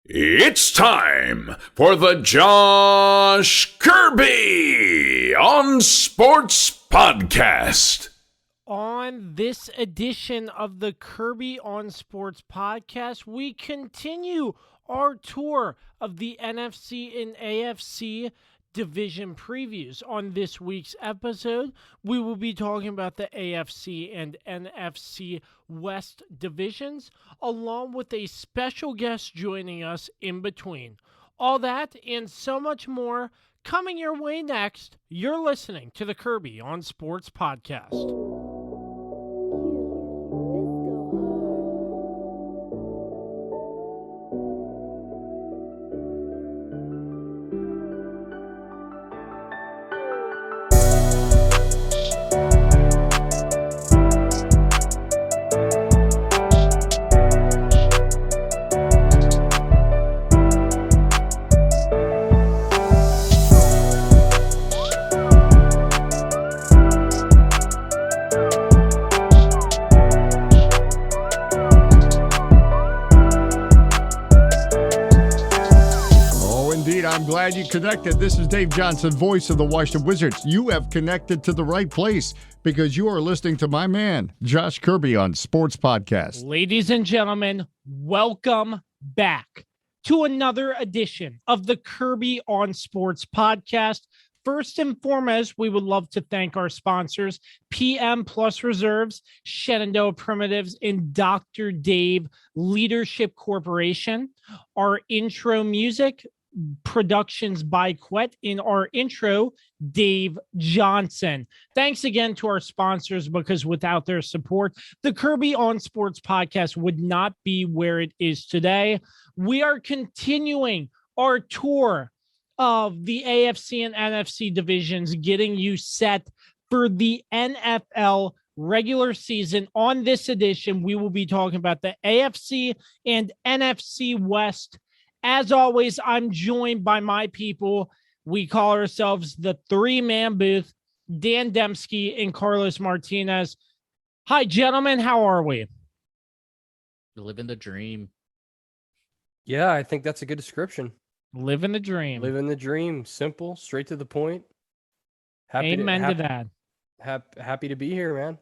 It's time for the Josh Kirby on Sports Podcast. On this edition of the Kirby on Sports Podcast, we continue our tour of the NFC and AFC division previews. On this week's episode, we will be talking about the AFC and NFC West divisions, along with a special guest joining us in between. All that and so much more coming your way next. You're listening to the Kirby on Sports Podcast. I'm glad you connected. This is Dave Johnson, voice of the Washington Wizards. You have connected to the right place because you are listening to my man, Josh Kirby on Sports Podcast. Ladies and gentlemen, welcome back to another edition of the Kirby on Sports Podcast. First and foremost, we would love to thank our sponsors, PM Plus Reserves, Shenandoah Primitives, and Dr. Dave Leadership Corporation. Our intro music, Productions by Quet. In our intro, Dave Johnson. Thanks again to our sponsors, because without their support, the Kirby on Sports Podcast would not be where it is today. We are continuing our tour of the AFC and NFC divisions, getting you set for the NFL regular season. On this edition, we will be talking about the AFC and NFC West. As always, I'm joined by my people. We call ourselves the three-man booth, Dan Demski and Carlos Martinez. Hi, gentlemen. How are we? Living the dream. Yeah, I think that's a good description. Living the dream. Living the dream. Simple, straight to the point. Amen to that. Happy to be here, man.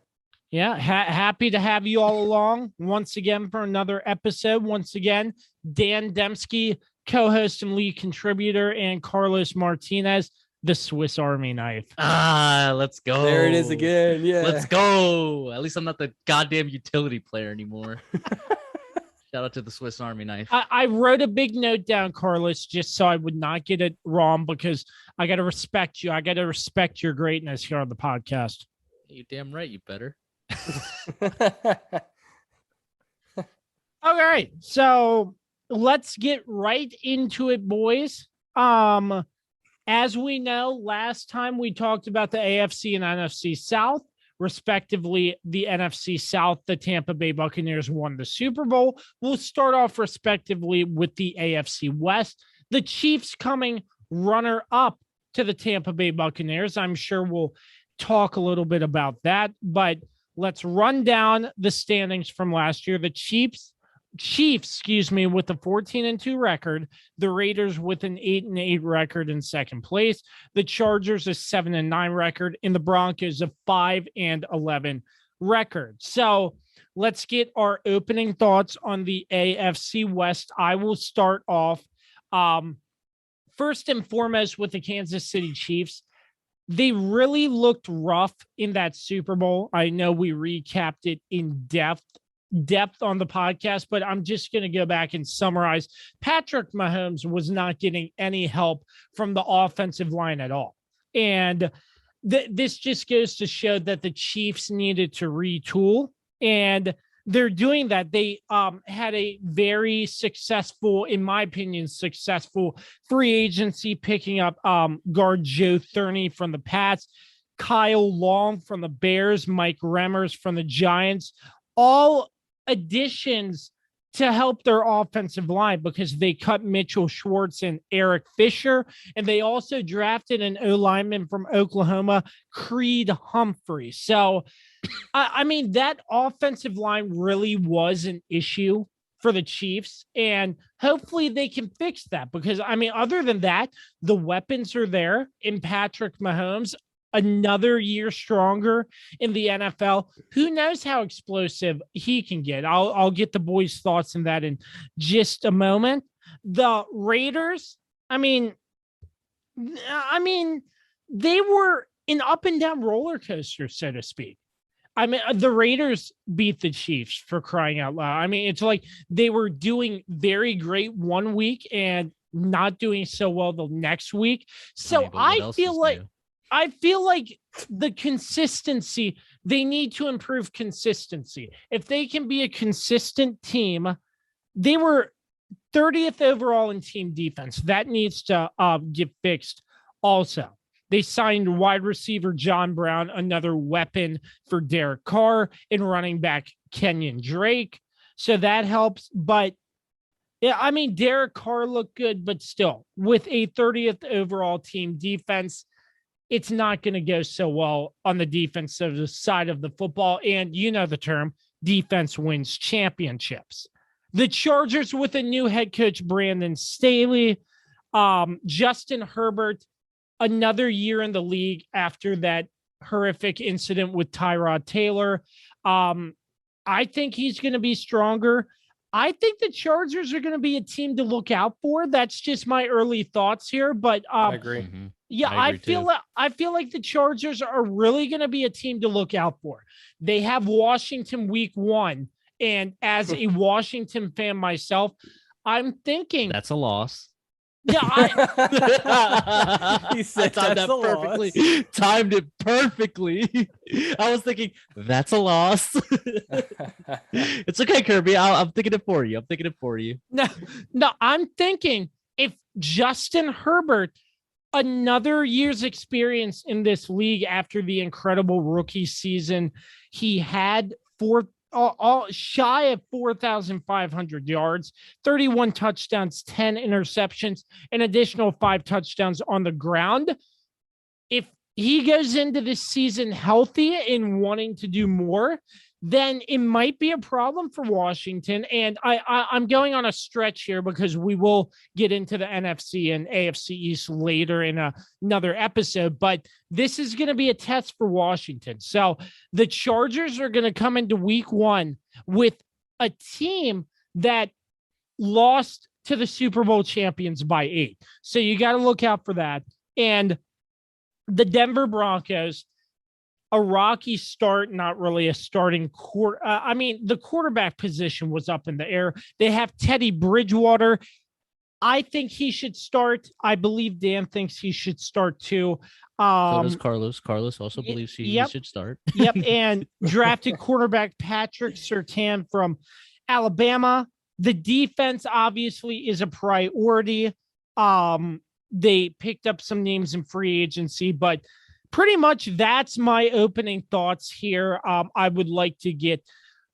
Yeah, happy to have you all along once again for another episode. Once again, Dan Demski, co-host and lead contributor, and Carlos Martinez, the Swiss Army knife. Let's go. There it is again. Yeah. Let's go. At least I'm not the goddamn utility player anymore. Shout out to the Swiss Army knife. I wrote a big note down, Carlos, just so I would not get it wrong, because I got to respect you. I got to respect your greatness here on the podcast. You damn right, you better. All right, so let's get right into it, boys. As we know, last time we talked about the AFC and NFC South, respectively. The NFC South, the Tampa Bay Buccaneers won the Super Bowl. We'll start off respectively with the AFC West. The Chiefs coming runner-up to the Tampa Bay Buccaneers. I'm sure we'll talk a little bit about that, but let's run down the standings from last year. The Chiefs, with a 14-2 record. The Raiders with an 8-8 record in second place. The Chargers a 7-9 record, and the Broncos a 5-11 record. So let's get our opening thoughts on the AFC West. I will start off first and foremost with the Kansas City Chiefs. They really looked rough in that Super Bowl. I know we recapped it in depth on the podcast, but I'm just going to go back and summarize. Patrick Mahomes was not getting any help from the offensive line at all. And this just goes to show that the Chiefs needed to retool, and they're doing that. They had a very successful, in my opinion, free agency, picking up guard Joe Thurney from the Pats, Kyle Long from the Bears, Mike Remmers from the Giants, all additions to help their offensive line, because they cut Mitchell Schwartz and Eric Fisher, and they also drafted an O-lineman from Oklahoma, Creed Humphrey. So, I mean, that offensive line really was an issue for the Chiefs, and hopefully they can fix that because, I mean, other than that, the weapons are there in Patrick Mahomes, another year stronger in the NFL. Who knows how explosive he can get? I'll get the boys' thoughts on that in just a moment. The Raiders, I mean, they were an up and down roller coaster, so to speak. I mean, the Raiders beat the Chiefs, for crying out loud. I mean, it's like they were doing very great one week and not doing so well the next week. So I feel like the consistency, they need to improve consistency. If they can be a consistent team, they were 30th overall in team defense. That needs to get fixed also. They signed wide receiver John Brown, another weapon for Derek Carr, and running back Kenyon Drake. So that helps. But yeah, I mean, Derek Carr looked good, but still, with a 30th overall team defense, it's not going to go so well on the defensive side of the football. And you know the term, defense wins championships. The Chargers with a new head coach, Brandon Staley, Justin Herbert, another year in the league after that horrific incident with Tyrod Taylor. I think he's going to be stronger. I think the Chargers are going to be a team to look out for. That's just my early thoughts here, but I agree. Yeah, I feel like the Chargers are really going to be a team to look out for. They have Washington week 1, and as a Washington fan myself, I'm thinking That's a loss. Yeah, He said timed that's that a perfectly. loss. Timed it perfectly. I was thinking that's a loss. It's okay, Kirby. I'm thinking it for you. no, I'm thinking if Justin Herbert, another year's experience in this league after the incredible rookie season, he had all shy of 4,500 yards, 31 touchdowns, 10 interceptions, an additional 5 touchdowns on the ground. If he goes into this season healthy and wanting to do more, then it might be a problem for Washington. And I'm going on a stretch here because we will get into the NFC and AFC East later in another episode, but this is going to be a test for Washington. So the Chargers are going to come into week 1 with a team that lost to the Super Bowl champions by 8. So you got to look out for that. And the Denver Broncos, a rocky start, not really a starting quarter. The quarterback position was up in the air. They have Teddy Bridgewater. I think he should start. I believe Dan thinks he should start too. So does Carlos. Carlos also believes he should start. Yep. And drafted quarterback Patrick Surtain from Alabama. The defense obviously is a priority. They picked up some names in free agency, but pretty much that's my opening thoughts here. I would like to get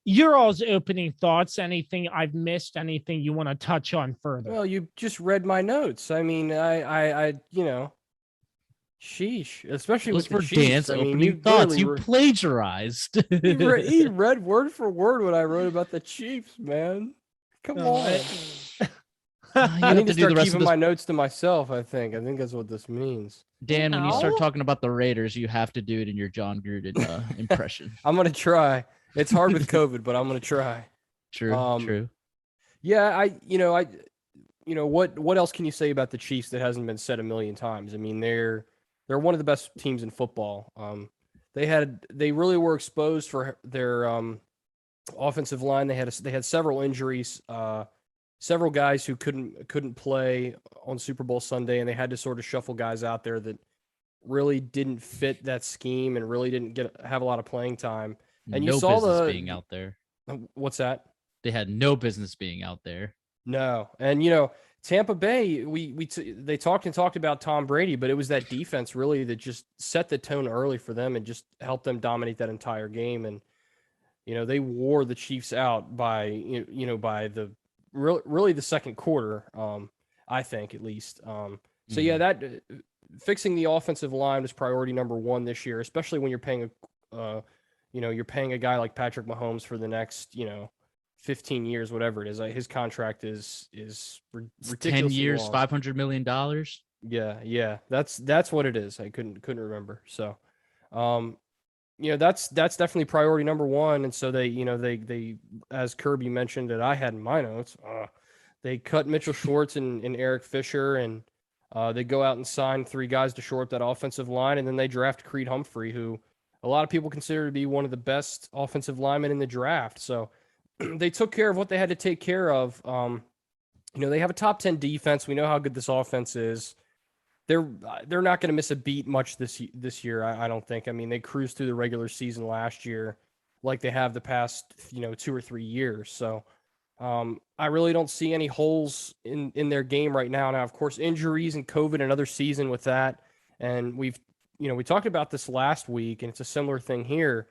your all's opening thoughts. Anything I've missed, anything you want to touch on further? Well, you just read my notes. I mean, I sheesh, especially Those with were the Chiefs. Dan's I mean, opening thoughts. You plagiarized. he read word for word what I wrote about the Chiefs, man. Come on. I need to start keeping my notes to myself, I think that's what this means. Dan, when you start talking about the Raiders, you have to do it in your John Gruden impression. I'm going to try. It's hard with COVID, but I'm going to try. True. Yeah, what else can you say about the Chiefs that hasn't been said a million times? I mean, they're one of the best teams in football. They really were exposed for their offensive line. They had several injuries, several guys who couldn't play on Super Bowl Sunday, and they had to sort of shuffle guys out there that really didn't fit that scheme and really didn't have a lot of playing time. And you saw business being out there. What's that? They had no business being out there. No, and Tampa Bay, they talked about Tom Brady, but it was that defense really that just set the tone early for them and just helped them dominate that entire game. And they wore the Chiefs out by by the really the second quarter, I think at least. So yeah, that fixing the offensive line was priority number 1 this year, especially when you're paying a guy like Patrick Mahomes for the next 15 years, whatever it is. His contract is ridiculous. 10 years, long. $500 million. Yeah. That's what it is. I couldn't remember. So, that's definitely priority number one. And so they as Kirby mentioned that I had in my notes, they cut Mitchell Schwartz and Eric Fisher, and they go out and sign 3 guys to shore up that offensive line, and then they draft Creed Humphrey, who a lot of people consider to be one of the best offensive linemen in the draft. So they took care of what they had to take care of. They have a top 10 defense. We know how good this offense is. They're not going to miss a beat much this year, I don't think. I mean, they cruised through the regular season last year like they have the past 2 or 3 years. So I really don't see any holes in their game right now. Now, of course, injuries and COVID, another season with that. And we talked about this last week, and it's a similar thing here.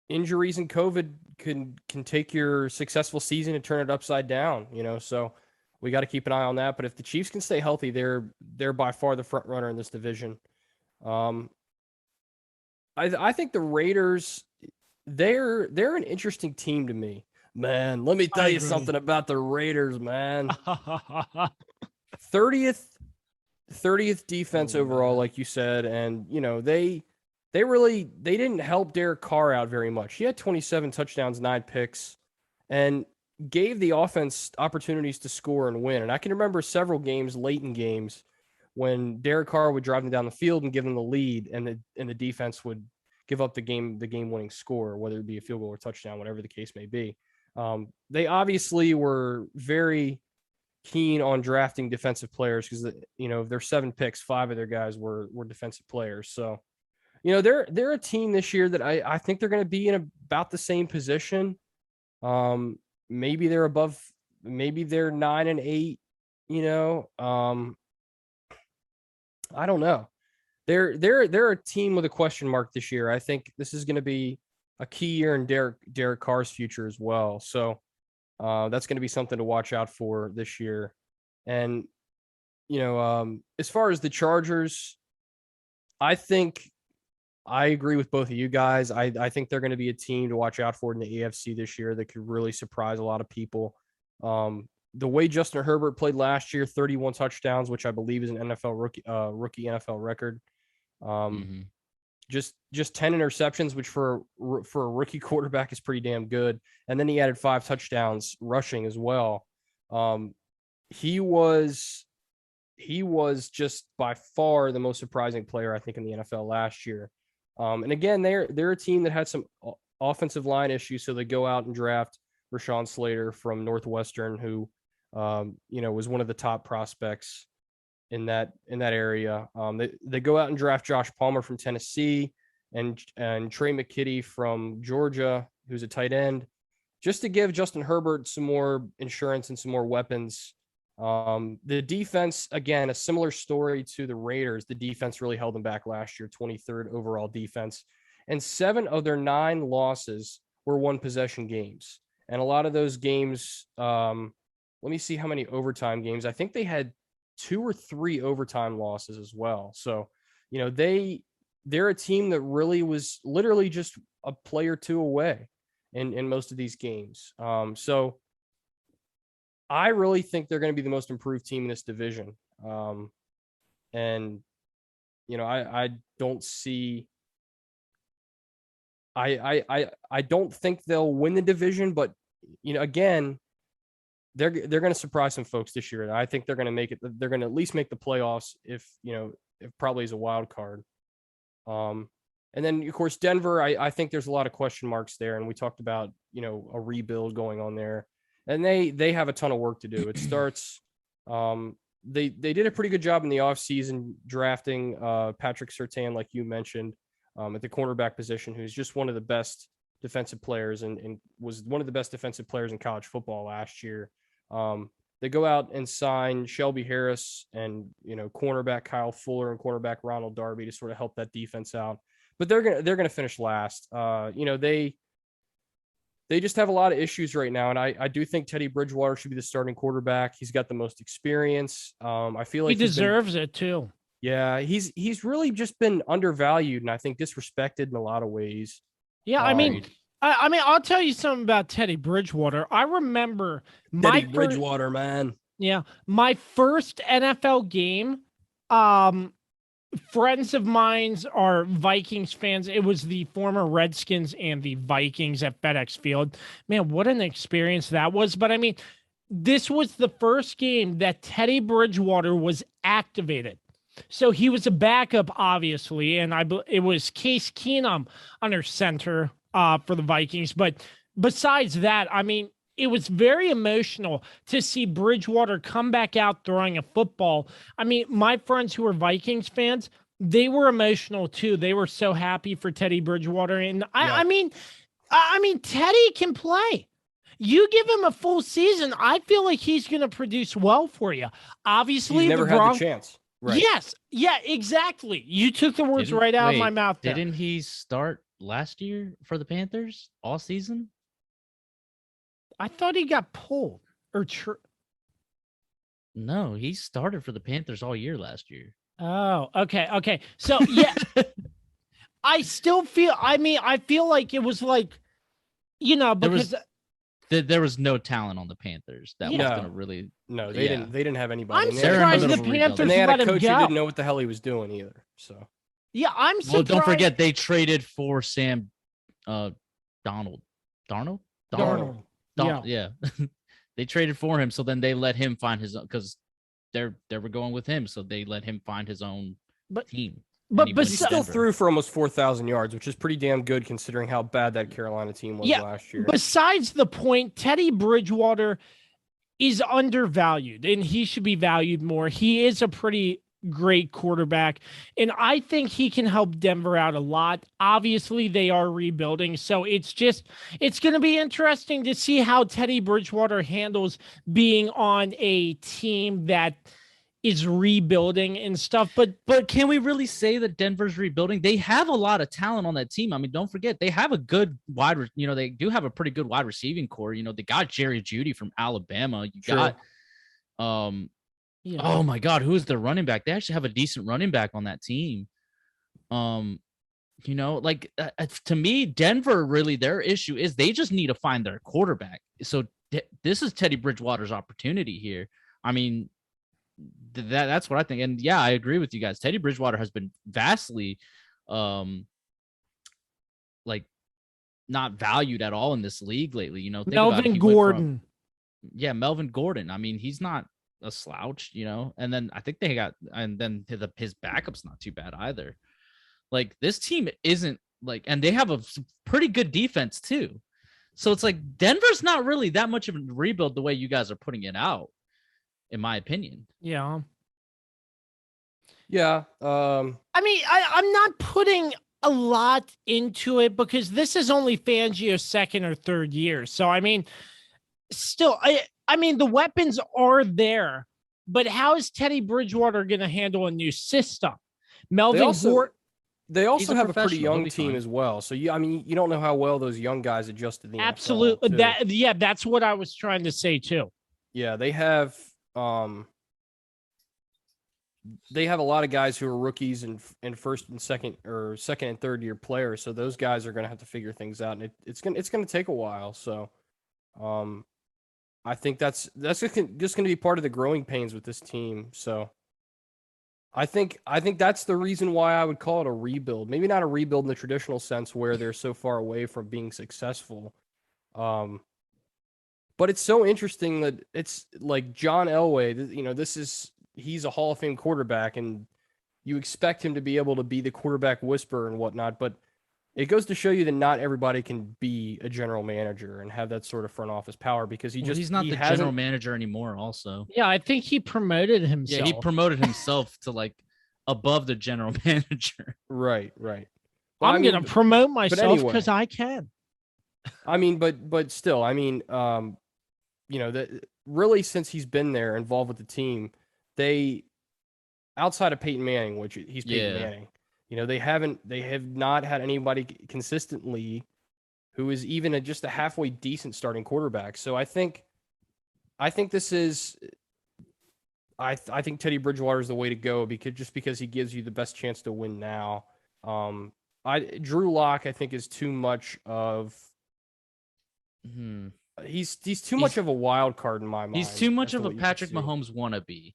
Injuries and COVID can take your successful season and turn it upside down, so we got to keep an eye on that. But if the Chiefs can stay healthy, they're by far the front runner in this division. I think the Raiders, they're an interesting team to me. Man, let me tell you something about the Raiders, man. 30th defense overall, like you said, and they didn't help Derek Carr out very much. He had 27 touchdowns, 9 picks, and gave the offense opportunities to score and win. And I can remember several games, late in games, when Derek Carr would drive them down the field and give them the lead, and the defense would give up the game-winning score, whether it be a field goal or touchdown, whatever the case may be. They obviously were very keen on drafting defensive players because of their 7 picks, 5 of their guys were defensive players. So they're a team this year that I think they're going to be in about the same position. Maybe they're above, maybe they're 9-8. I don't know. They're a team with a question mark this year. I think this is going to be a key year in Derek Carr's future as well. So that's going to be something to watch out for this year. And as far as the Chargers, I think I agree with both of you guys. I think they're going to be a team to watch out for in the AFC this year that could really surprise a lot of people. The way Justin Herbert played last year, 31 touchdowns, which I believe is an NFL rookie NFL record. Just 10 interceptions, which for a rookie quarterback is pretty damn good. And then he added 5 touchdowns rushing as well. He was just by far the most surprising player, I think, in the NFL last year. And again, they're a team that had some offensive line issues, so they go out and draft Rashawn Slater from Northwestern, who was one of the top prospects in that area. They go out and draft Josh Palmer from Tennessee and Trey McKitty from Georgia, who's a tight end, just to give Justin Herbert some more insurance and some more weapons. The defense, again, a similar story to the Raiders. The defense really held them back last year, 23rd overall defense. And 7 of their 9 losses were 1-possession games. And a lot of those games, let me see how many overtime games. I think they had 2 or 3 overtime losses as well. So, they're a team that really was literally just a play or 2 away in most of these games. So I really think they're going to be the most improved team in this division. I don't see, I don't think they'll win the division, but again, they're going to surprise some folks this year. And I think they're going to make it. They're going to at least make the playoffs if probably as a wild card. And then of course, Denver, I think there's a lot of question marks there. And we talked about, a rebuild going on there, and they have a ton of work to do. It starts, they did a pretty good job in the offseason drafting Patrick Surtain, like you mentioned, at the cornerback position, who's just one of the best defensive players and was one of the best defensive players in college football last year. They go out and sign Shelby Harris and, cornerback Kyle Fuller and cornerback Ronald Darby to sort of help that defense out. But they're going to finish last. They just have a lot of issues right now. And I do think Teddy Bridgewater should be the starting quarterback. He's got the most experience. I feel like he deserves it too. Yeah, he's really just been undervalued and I think disrespected in a lot of ways. Yeah, I mean, I mean, I'll tell you something about Teddy Bridgewater. I remember my Teddy Bridgewater, man. my first NFL game. Friends of mine's are Vikings fans. It was the former Redskins and the Vikings at FedEx Field. Man, what an experience that was. But I mean, this was the first game that Teddy Bridgewater was activated. So he was a backup, obviously, and it was Case Keenum under center for the Vikings. But besides that, I mean, it was very emotional to see Bridgewater come back out throwing a football. I mean, my friends who are Vikings fans, they were emotional too. They were so happy for Teddy Bridgewater. And I mean, Teddy can play. You give him a full season, I feel like he's going to produce well for you. Obviously, He's never had the chance. Right. Yes. Yeah, exactly. You took the words right out of my mouth there. Didn't he start last year for the Panthers all season? I thought he got pulled No, he started for the Panthers all year last year. Oh, okay. So yeah, I still feel. I mean, I feel like it was like, because there was no talent on the Panthers that was going to really. No, they didn't. They didn't have anybody. I'm surprised the Panthers and they had let a coach him go. who didn't know what the hell he was doing either. So yeah, I'm surprised. Well, don't forget they traded for Sam Darnold. Yeah. They traded for him, so then they let him find his own, because they were going with him, so they let him find his own team. But he still threw for almost 4,000 yards, which is pretty damn good considering how bad that Carolina team was last year. Besides the point, Teddy Bridgewater is undervalued, and he should be valued more. He is a pretty great quarterback, and I think he can help Denver out a lot. Obviously, they are rebuilding, so it's going to be interesting to see how Teddy Bridgewater handles being on a team that is rebuilding and stuff. But can we really say that Denver's rebuilding? They have a lot of talent on that team. I mean, don't forget they have a good they do have a pretty good wide receiving core. They got Jerry Jeudy from Alabama. You got oh my God, who's the running back? They actually have a decent running back on that team. To me, Denver, really their issue is they just need to find their quarterback. So this is Teddy Bridgewater's opportunity here. I mean, that's what I think. And yeah, I agree with you guys. Teddy Bridgewater has been vastly not valued at all in this league lately. Melvin Gordon. Melvin Gordon. I mean, he's not a slouch, and then I think his backup's not too bad either. Like, this team isn't and they have a pretty good defense too. So it's like Denver's not really that much of a rebuild the way you guys are putting it out, in my opinion. Yeah. I mean, I'm not putting a lot into it because this is only Fangio's second or third year. So, I mean, still, I mean, the weapons are there, but how is Teddy Bridgewater going to handle a new system? They also have a pretty young team as well. So you don't know how well those young guys adjusted the Absolutely. NFL, that's what I was trying to say too. Yeah, they have a lot of guys who are rookies and first and second and third year players. So those guys are going to have to figure things out, and it's going to take a while. So, I think that's just going to be part of the growing pains with this team. So, I think that's the reason why I would call it a rebuild. Maybe not a rebuild in the traditional sense where they're so far away from being successful. But it's so interesting that it's like John Elway. He's a Hall of Fame quarterback, and you expect him to be able to be the quarterback whisperer and whatnot. But it goes to show you that not everybody can be a general manager and have that sort of front office power, because he's not the general manager anymore. Also, yeah, I think he promoted himself. Yeah, he promoted himself to above the general manager. Right. Well, I'm going to promote myself because I can. I mean, but still, I mean, that really since he's been there involved with the team, they outside of Peyton Manning, which he's Peyton Manning. They have not had anybody consistently who is even just a halfway decent starting quarterback. So I think this is, I think Teddy Bridgewater is the way to go because he gives you the best chance to win now. Drew Lock, I think, is too much of He's too much of a wild card in my mind. He's too much as to of a what you can Patrick see. Mahomes wannabe.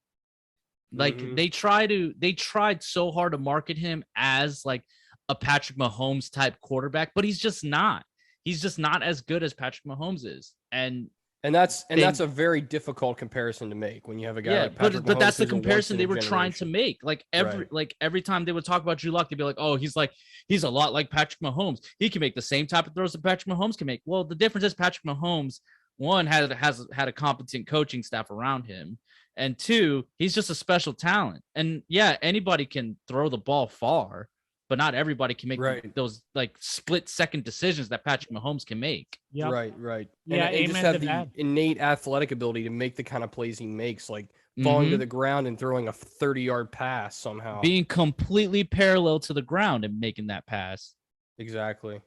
Like Mhm. they tried so hard to market him as like a Patrick Mahomes type quarterback, but he's just not. He's just not as good as Patrick Mahomes is. And That's a very difficult comparison to make when you have a guy like Patrick but Mahomes that's the who's a comparison they were trying to once-in-a-generation. make. Like every time they would talk about Drew Lock, they'd be like, he's a lot like Patrick Mahomes. He can make the same type of throws that Patrick Mahomes can make. Well, the difference is Patrick Mahomes, one, has had a competent coaching staff around him, and two, he's just a special talent. And yeah, anybody can throw the ball far, but not everybody can make those like split-second decisions that Patrick Mahomes can make. Yep. Right. Yeah, and just amen have to the that. innate athletic ability to make the kind of plays he makes, like falling to the ground and throwing a 30-yard pass somehow. Being completely parallel to the ground and making that pass. Exactly.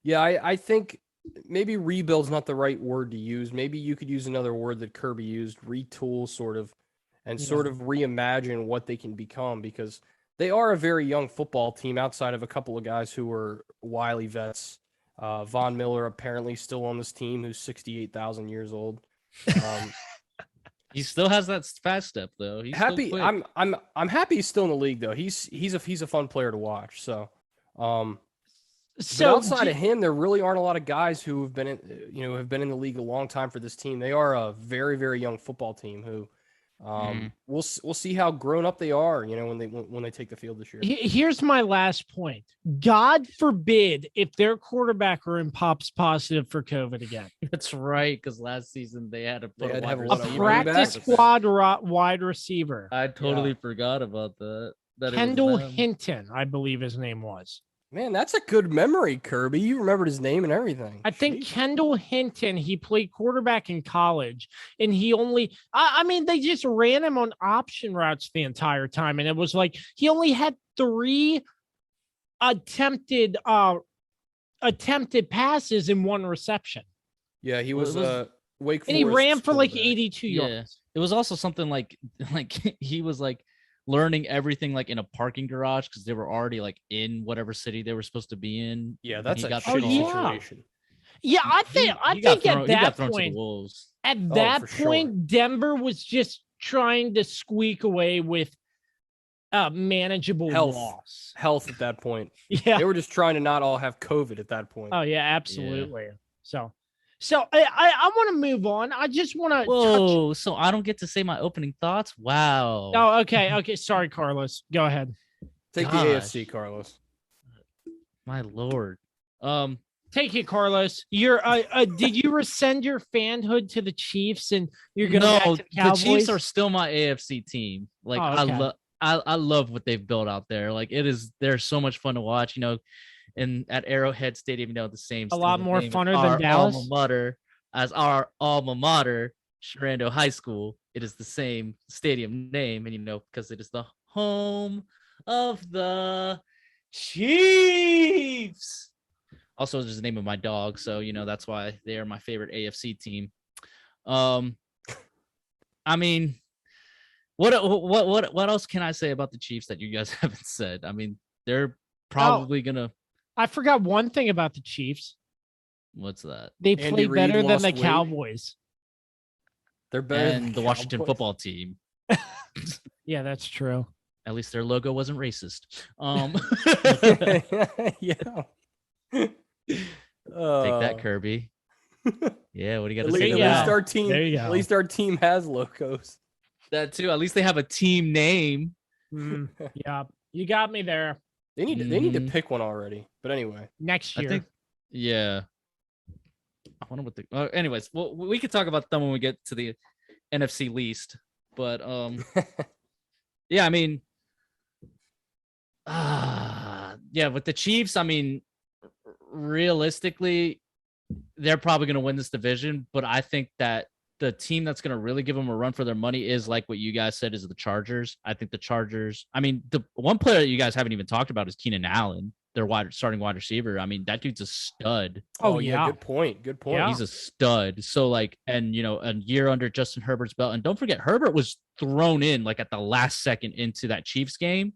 Yeah, I think maybe rebuild's not the right word to use. Maybe you could use another word that Kirby used, retool sort of, and sort of reimagine what they can become, because they are a very young football team outside of a couple of guys who were wily vets. Von Miller apparently still on this team, who's 68,000 years old. He still has that fast step though. He's Happy. still quick. I'm happy he's still in the league though. He's a fun player to watch. So, but outside of him, there really aren't a lot of guys who have been in the league a long time for this team. They are a very, very young football team who we'll see how grown up they are, when they take the field this year. Here's my last point. God forbid if their quarterback room pops positive for COVID again. That's right, because last season they had to have a practice squad wide receiver. I totally forgot about that. Kendall Hinton, I believe his name was. Man, that's a good memory, Kirby. You remembered his name and everything. I think Kendall Hinton, he played quarterback in college, and he only, they just ran him on option routes the entire time. And it was like, he only had 3 attempted passes in 1 reception. Yeah, he was Wake Forest. And he ran for like 82 yards. It was also something like he was like learning everything like in a parking garage because they were already like in whatever city they were supposed to be in. Yeah, that's a shitty situation. Yeah, I think at that point, sure. Denver was just trying to squeak away with manageable loss. Health at that point. Yeah, they were just trying to not all have COVID at that point. Oh yeah, absolutely. Yeah. So I want to move on. I just want to. Whoa! So I don't get to say my opening thoughts. Wow. Oh, okay. Sorry, Carlos. Go ahead. Take the AFC, Carlos. My lord. Take it, Carlos. You're. Did you rescind your fanhood to the Chiefs and you're gonna back to the Cowboys? The Chiefs are still my AFC team. Like I love what they've built out there. Like they're so much fun to watch. At Arrowhead Stadium, the same. A lot more funner than Dallas. Our alma mater, Sharando High School. It is the same stadium name, and because it is the home of the Chiefs. Also, it's the name of my dog, so that's why they are my favorite AFC team. What else can I say about the Chiefs that you guys haven't said? They're probably gonna. I forgot one thing about the Chiefs. What's that? They play better than the Cowboys. They're better than the Washington football team. Yeah, that's true. At least their logo wasn't racist. Yeah. Take that, Kirby. Yeah, what do you got to say? At least our team has logos. That too. At least they have a team name. Yeah, you got me there. They need to pick one already. But anyway, next year. I think, yeah. I wonder what the. Anyways, well, we could talk about them when we get to the NFC least. But yeah, with the Chiefs, realistically, they're probably going to win this division. But I think that the team that's going to really give them a run for their money is like what you guys said is the Chargers. I think the Chargers, the one player that you guys haven't even talked about is Keenan Allen, their starting wide receiver. That dude's a stud. Oh yeah. Good point. Yeah. He's a stud. So a year under Justin Herbert's belt. And don't forget, Herbert was thrown in at the last second into that Chiefs game.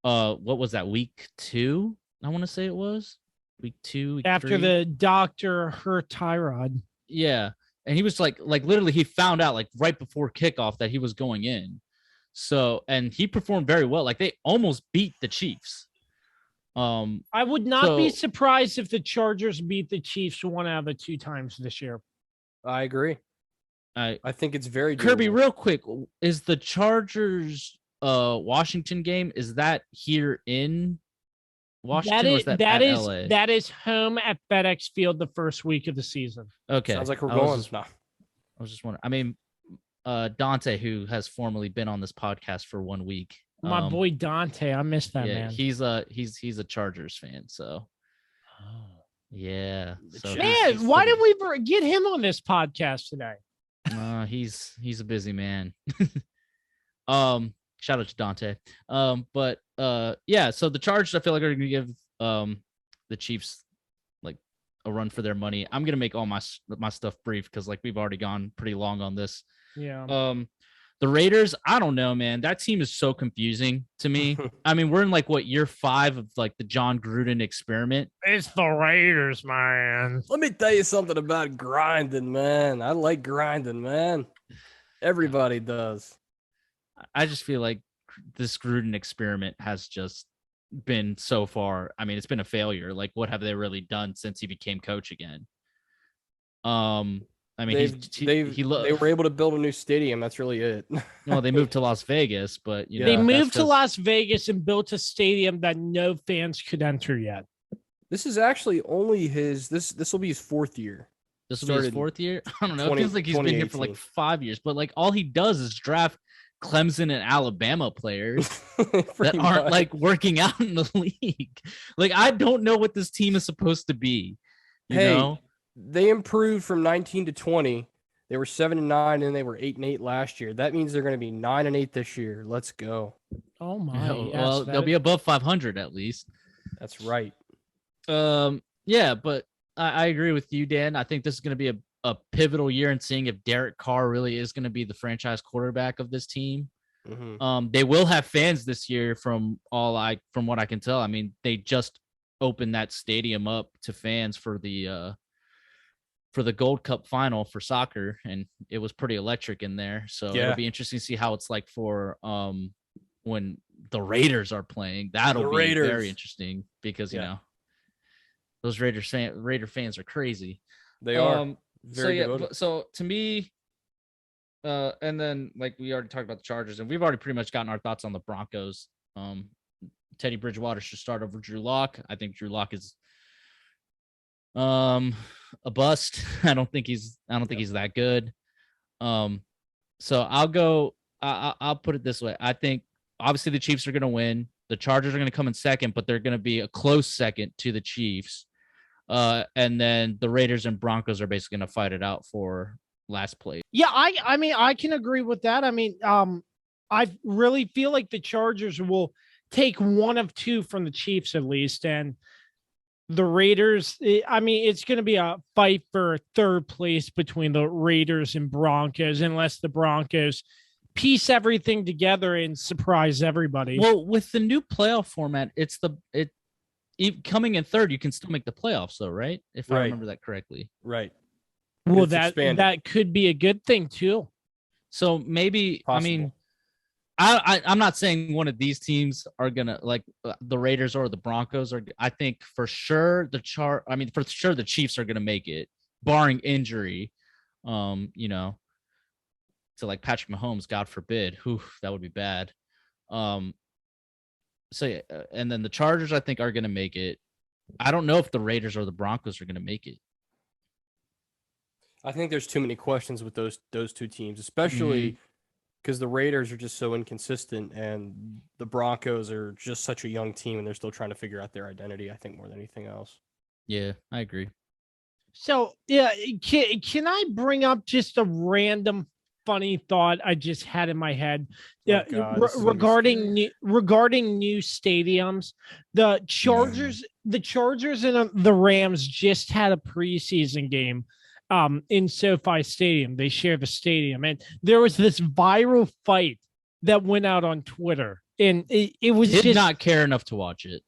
What was that, week 2? I want to say it was. week 2, week After 3. the doctor hurt Tyrod. Yeah. And he was like literally he found out like right before kickoff that he was going in. So, and he performed very well. Like they almost beat the Chiefs. I would not be surprised if the Chargers beat the Chiefs 1 out of the 2 times this year. I agree. I think it's very Kirby, doable. real quick, is the Chargers Washington game, is that here in Washington or is that at LA? That is home at FedEx Field the first week of the season. Okay. Sounds like we're going. I was just wondering. I mean, Dante, who has formerly been on this podcast for 1 week. My boy Dante, I miss that man. He's a Chargers fan, so yeah. So man, why did we get him on this podcast today? He's a busy man. Shout out to Dante. But yeah, so the Chargers I feel like are gonna give the Chiefs like a run for their money. I'm gonna make all my stuff brief because like we've already gone pretty long on this. Yeah. The Raiders, I don't know, man. That team is so confusing to me. I mean, we're in like what, year 5 of like the John Gruden experiment. It's the Raiders, man. Let me tell you something about grinding, man. I like grinding, man. Everybody does. I just feel like this Gruden experiment has just been so far. I mean, it's been a failure. Like, what have they really done since he became coach again? I mean, they were able to build a new stadium. That's really it. Well, they moved to Las Vegas, but you know, they moved to Las Vegas and built a stadium that no fans could enter yet. This is actually only his. This will be his 4th year. This will be his 4th year. I don't know. It feels like he's been here for like 5 years, but like all he does is draft Clemson and Alabama players that aren't like working out in the league. Like I don't know what this team is supposed to be. You know? They improved from 19 to 20. They were 7-9 and they were 8-8 last year. That means they're going to be 9-8 this year. Let's go. Oh my! Well, they'll be above 500 at least. That's right. Yeah, but I agree with you, Dan. I think this is going to be a pivotal year in seeing if Derek Carr really is going to be the franchise quarterback of this team. Mm-hmm. They will have fans this year from what I can tell. I mean, they just opened that stadium up to fans for the Gold Cup final for soccer, and it was pretty electric in there. So it'll be interesting to see how it's like for when the Raiders are playing. That'll be very interesting because you know those Raider fans are crazy. They are. So to me, and then like we already talked about the Chargers, and we've already pretty much gotten our thoughts on the Broncos. Teddy Bridgewater should start over Drew Lock. I think Drew Lock is a bust. I don't think he's that good. So I'll put it this way. I think obviously the Chiefs are going to win. The Chargers are going to come in second, but they're going to be a close second to the Chiefs. And then the Raiders and Broncos are basically going to fight it out for last place. Yeah, I mean, I can agree with that. I mean, I really feel like the Chargers will take one of two from the Chiefs at least, and the Raiders, I mean, it's going to be a fight for third place between the Raiders and Broncos, unless the Broncos piece everything together and surprise everybody. Well, with the new playoff format, coming in third, you can still make the playoffs, though, right? If I remember that correctly. Right. Well, that could be a good thing too. So maybe, Possible. I mean, I'm not saying one of these teams are gonna like the Raiders or the Broncos are. I think for sure the Chiefs are gonna make it, barring injury. You know, to like Patrick Mahomes, God forbid. That would be bad. So yeah, and then the Chargers I think are gonna make it. I don't know if the Raiders or the Broncos are gonna make it. I think there's too many questions with those two teams, especially because the Raiders are just so inconsistent and the Broncos are just such a young team and they're still trying to figure out their identity, I think, more than anything else. Yeah, I agree. So, yeah, can I bring up just a random funny thought I just had in my head? Yeah, regarding new stadiums. The Chargers and the Rams just had a preseason game in SoFi Stadium. They share the stadium, and there was this viral fight that went out on Twitter, and it was did not care enough to watch it.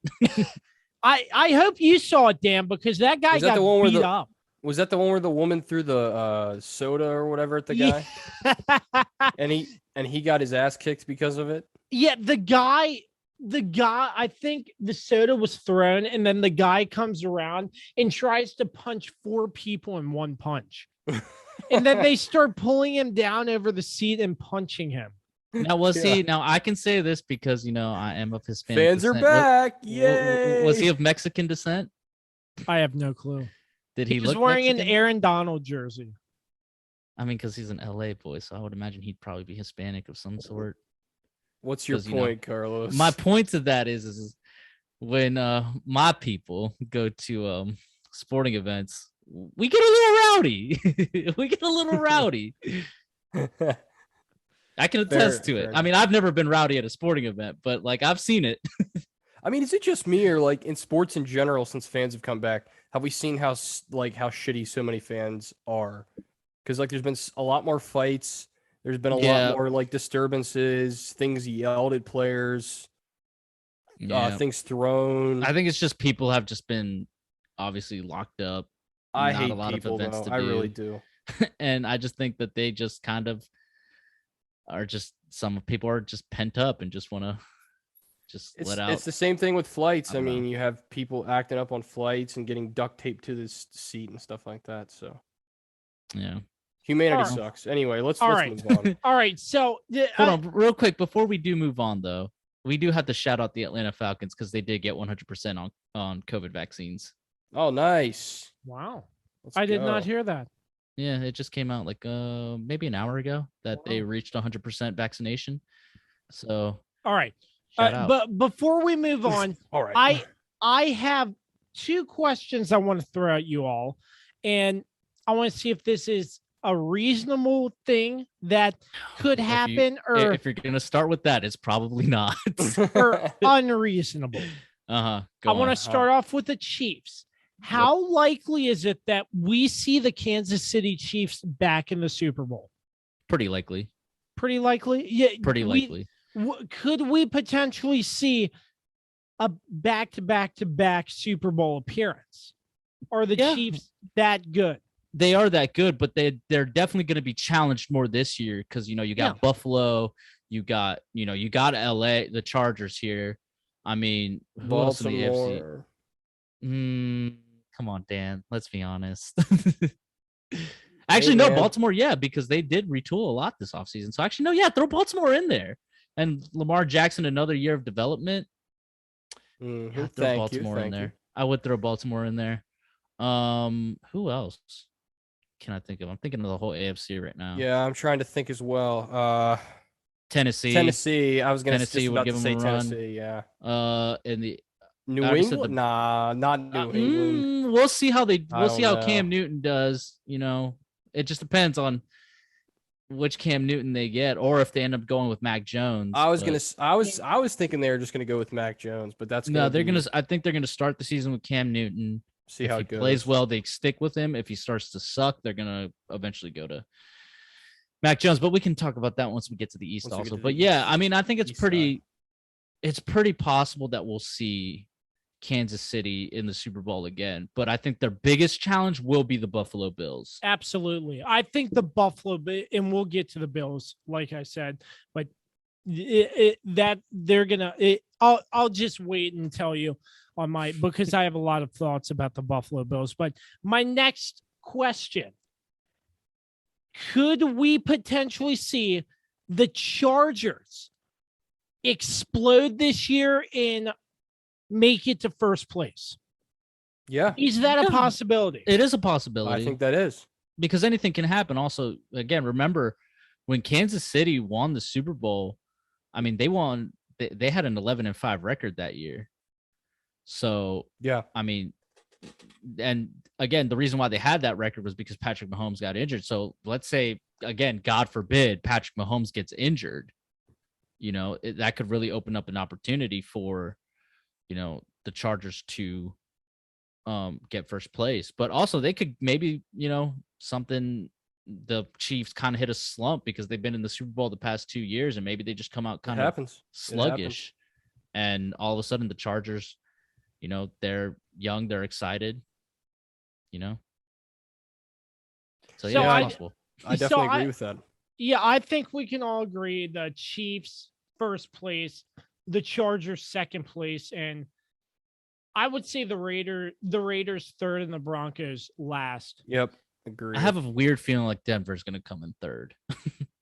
I hope you saw it, Dan, because that guy got beat up. Was that the one where the woman threw the soda or whatever at the guy? Yeah. and he got his ass kicked because of it? Yeah, the guy, I think the soda was thrown, and then the guy comes around and tries to punch 4 people in one punch. And then they start pulling him down over the seat and punching him. Now we'll see. Now I can say this because I am of Hispanic fans descent. are back. Yay! Was he of Mexican descent? I have no clue. Did he was look wearing Mexican? an Aaron Donald jersey? I mean, because he's an LA boy, so I would imagine he'd probably be Hispanic of some sort. What's your point, Carlos? My point to that is when my people go to sporting events, we get a little rowdy. We get a little rowdy. I can attest to it. I mean, I've never been rowdy at a sporting event, but like I've seen it. I mean, is it just me or like in sports in general, since fans have come back, have we seen how shitty so many fans are? Because like there's been a lot more fights. There's been a lot more like disturbances, things yelled at players, things thrown. I think it's just people have just been obviously locked up. I hate a lot people, of events though. I really do. And I just think that they just kind of are just, some people are just pent up and just want to let out. It's the same thing with flights. I mean, you have people acting up on flights and getting duct taped to this seat and stuff like that. So, yeah. Humanity sucks. Anyway, let's move on. All right. So, hold on real quick. Before we do move on, though, we do have to shout out the Atlanta Falcons because they did get 100% on COVID vaccines. Oh, nice. Wow. I did not hear that. Yeah, it just came out like maybe an hour ago that they reached 100% vaccination. So, all right. But before we move on, all right. I have 2 questions I want to throw at you all, and I want to see if this is a reasonable thing that could happen, or if you're gonna start with that, it's probably not, or unreasonable. I want to start off with the Chiefs. How likely is it that we see the Kansas City Chiefs back in the Super Bowl? Pretty likely. Pretty likely? Yeah. Pretty likely. Could we potentially see a back-to-back Super Bowl appearance? Are the Chiefs that good? They are that good, but they're definitely going to be challenged more this year because, you got Buffalo, you got LA, the Chargers here. I mean, who else in the AFC? Come on, Dan. Let's be honest. Actually, no, Baltimore, because they did retool a lot this offseason. So actually, no, throw Baltimore in there. And Lamar Jackson, another year of development. Throw Baltimore in there. I would throw Baltimore in there. Who else can I think of? I'm thinking of the whole AFC right now. Yeah, I'm trying to think as well. Tennessee. I was going to say Tennessee. Yeah. In the New England? Nah, not New England. We'll see how Cam Newton does. It just depends on which Cam Newton they get, or if they end up going with Mac Jones. I was thinking they were just gonna go with Mac Jones, but that's I think they're gonna start the season with Cam Newton. See how it goes. Plays well, they stick with him. If he starts to suck, they're gonna eventually go to Mac Jones. But we can talk about that once we get to the East also. But I mean, I think it's pretty possible that we'll see Kansas City in the Super Bowl again, but I think their biggest challenge will be the Buffalo Bills. Absolutely. I think the Buffalo, and we'll get to the Bills, like I said, but I'll just wait and tell you because I have a lot of thoughts about the Buffalo Bills. But my next question, could we potentially see the Chargers explode this year and make it to first place? Yeah. Is that a possibility? It is a possibility. I think that is. Because anything can happen. Also, again, remember when Kansas City won the Super Bowl, I mean, they had an 11-5 record that year. So, I mean, and again, the reason why they had that record was because Patrick Mahomes got injured. So let's say, again, God forbid, Patrick Mahomes gets injured, that could really open up an opportunity for the Chargers to get first place. But also they could maybe, the Chiefs kind of hit a slump because they've been in the Super Bowl the past 2 years, and maybe they just come out kind of sluggish. And all of a sudden the Chargers You know, they're young, they're excited. You know, so yeah, it's possible. I definitely agree with that. Yeah, I think we can all agree the Chiefs first place, the Chargers second place, and I would say the Raiders third, and the Broncos last. Yep, agree. I have a weird feeling like Denver's going to come in third.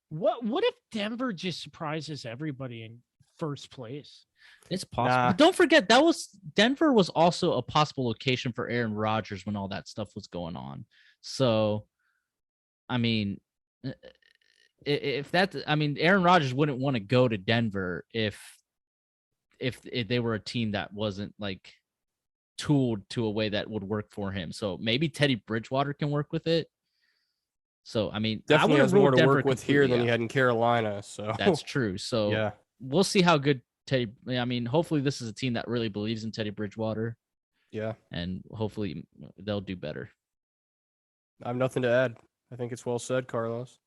What if Denver just surprises everybody in first place? It's possible. But don't forget Denver was also a possible location for Aaron Rodgers when all that stuff was going on. So, I mean, Aaron Rodgers wouldn't want to go to Denver if they were a team that wasn't like tooled to a way that would work for him. So maybe Teddy Bridgewater can work with it. So, I mean, definitely has more to work with here than he had in Carolina. So that's true. So yeah, we'll see how good hopefully this is a team that really believes in Teddy Bridgewater. Yeah. And hopefully they'll do better. I have nothing to add. I think it's well said, Carlos.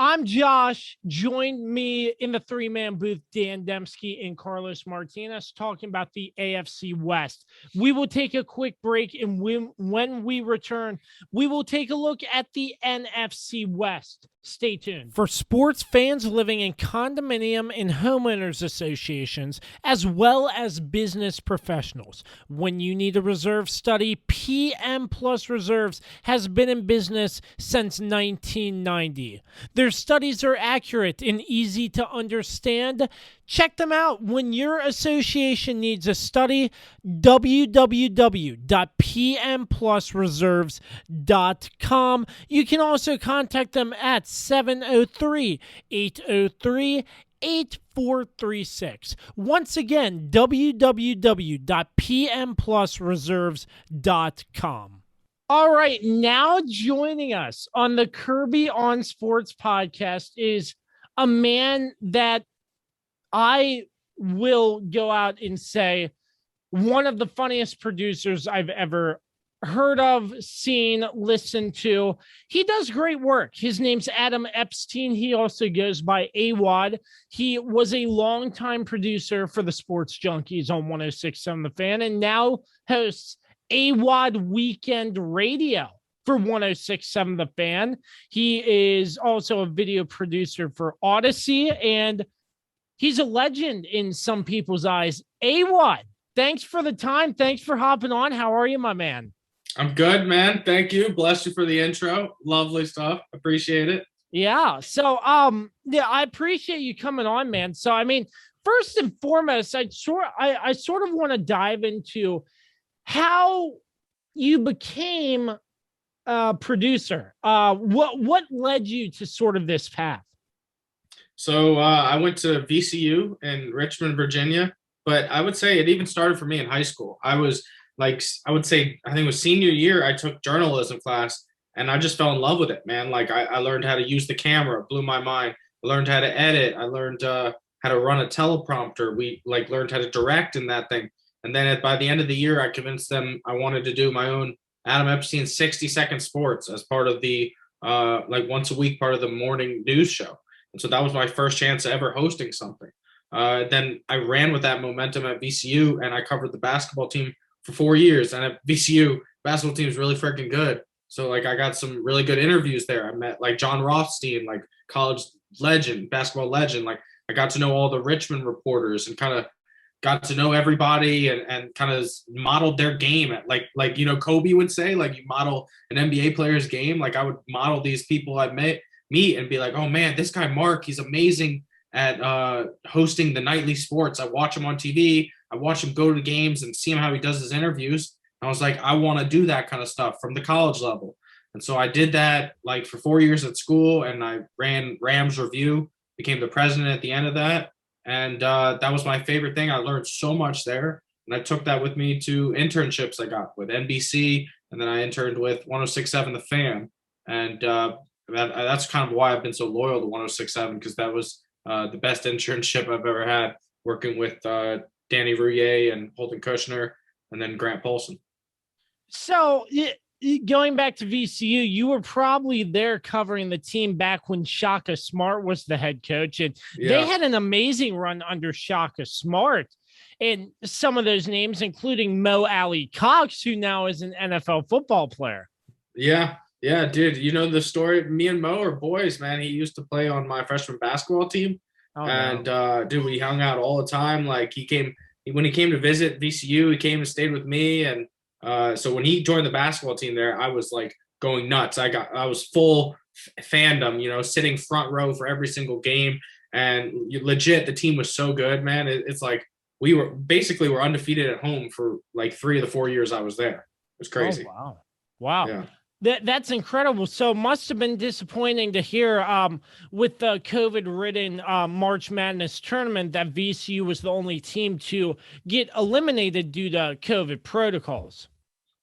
I'm Josh. Join me in the three-man booth, Dan Demski and Carlos Martinez, talking about the AFC West. We will take a quick break, and when we return, we will take a look at the NFC West. Stay tuned. For sports fans living in condominium and homeowners associations, as well as business professionals, when you need a reserve study, PM Plus Reserves has been in business since 1990. Their studies are accurate and easy to understand. Check them out when your association needs a study. www.pmplusreserves.com. You can also contact them at 703-803-8436. Once again, www.pmplusreserves.com. All right, now joining us on the Kirby on Sports podcast is a man that I will go out and say one of the funniest producers I've ever heard of, seen, listened to. He does great work. His name's Adam Epstein. He also goes by AWADD. He was a longtime producer for the Sports Junkies on 106.7 The Fan, and now hosts AWADD Weekend Radio for 106.7 The Fan. He is also a video producer for Odyssey, and he's a legend in some people's eyes. AWADD, thanks for the time. Thanks for hopping on. How are you, my man? I'm good, man. Thank you. Bless you for the intro. Lovely stuff. Appreciate it. Yeah. So, I appreciate you coming on, man. So, I mean, first and foremost, I sort of want to dive into how you became a producer. What led you to sort of this path? So I went to VCU in Richmond, Virginia, but I would say it even started for me in high school. I think it was senior year, I took journalism class and I just fell in love with it, man. Like I learned how to use the camera, blew my mind. I learned how to edit. I learned how to run a teleprompter. We learned how to direct in that thing. And then by the end of the year, I convinced them I wanted to do my own Adam Epstein 60-second sports as part of the once a week part of the morning news show. And so that was my first chance ever hosting something. Then I ran with that momentum at VCU, and I covered the basketball team for 4 years. And at VCU, basketball team is really freaking good. So I got some really good interviews there. I met John Rothstein, college legend, basketball legend. I got to know all the Richmond reporters and kind of got to know everybody and kind of modeled their game at Kobe would say, you model an NBA player's game. I would model these people I meet and be like, oh man, this guy Mark, he's amazing at hosting the nightly sports. I watch him on TV. I watch him go to games and see him how he does his interviews. I was like, I want to do that kind of stuff from the college level. And so I did that for 4 years at school, and I ran Rams Review, became the president at the end of that. And that was my favorite thing. I learned so much there. And I took that with me to internships I got with NBC. And then I interned with 106.7 The Fan. And that's kind of why I've been so loyal to 106.7, because that was the best internship I've ever had, working with Danny Rouillet and Holden Kushner and then Grant Polson. So going back to VCU, you were probably there covering the team back when Shaka Smart was the head coach, and they had an amazing run under Shaka Smart. And some of those names, including Mo Alley Cox, who now is an NFL football player. Yeah, dude. You know the story. Me and Mo are boys, man. He used to play on my freshman basketball team, dude, we hung out all the time. Like when he came to visit VCU, he came and stayed with me, and so when he joined the basketball team there, I was like going nuts. I was full fandom, you know, sitting front row for every single game, and legit, the team was so good, man. It's like we're undefeated at home for like 3 of the 4 years I was there. It was crazy. Oh, wow. Yeah. That's incredible. So must have been disappointing to hear with the COVID-ridden March Madness tournament that VCU was the only team to get eliminated due to COVID protocols.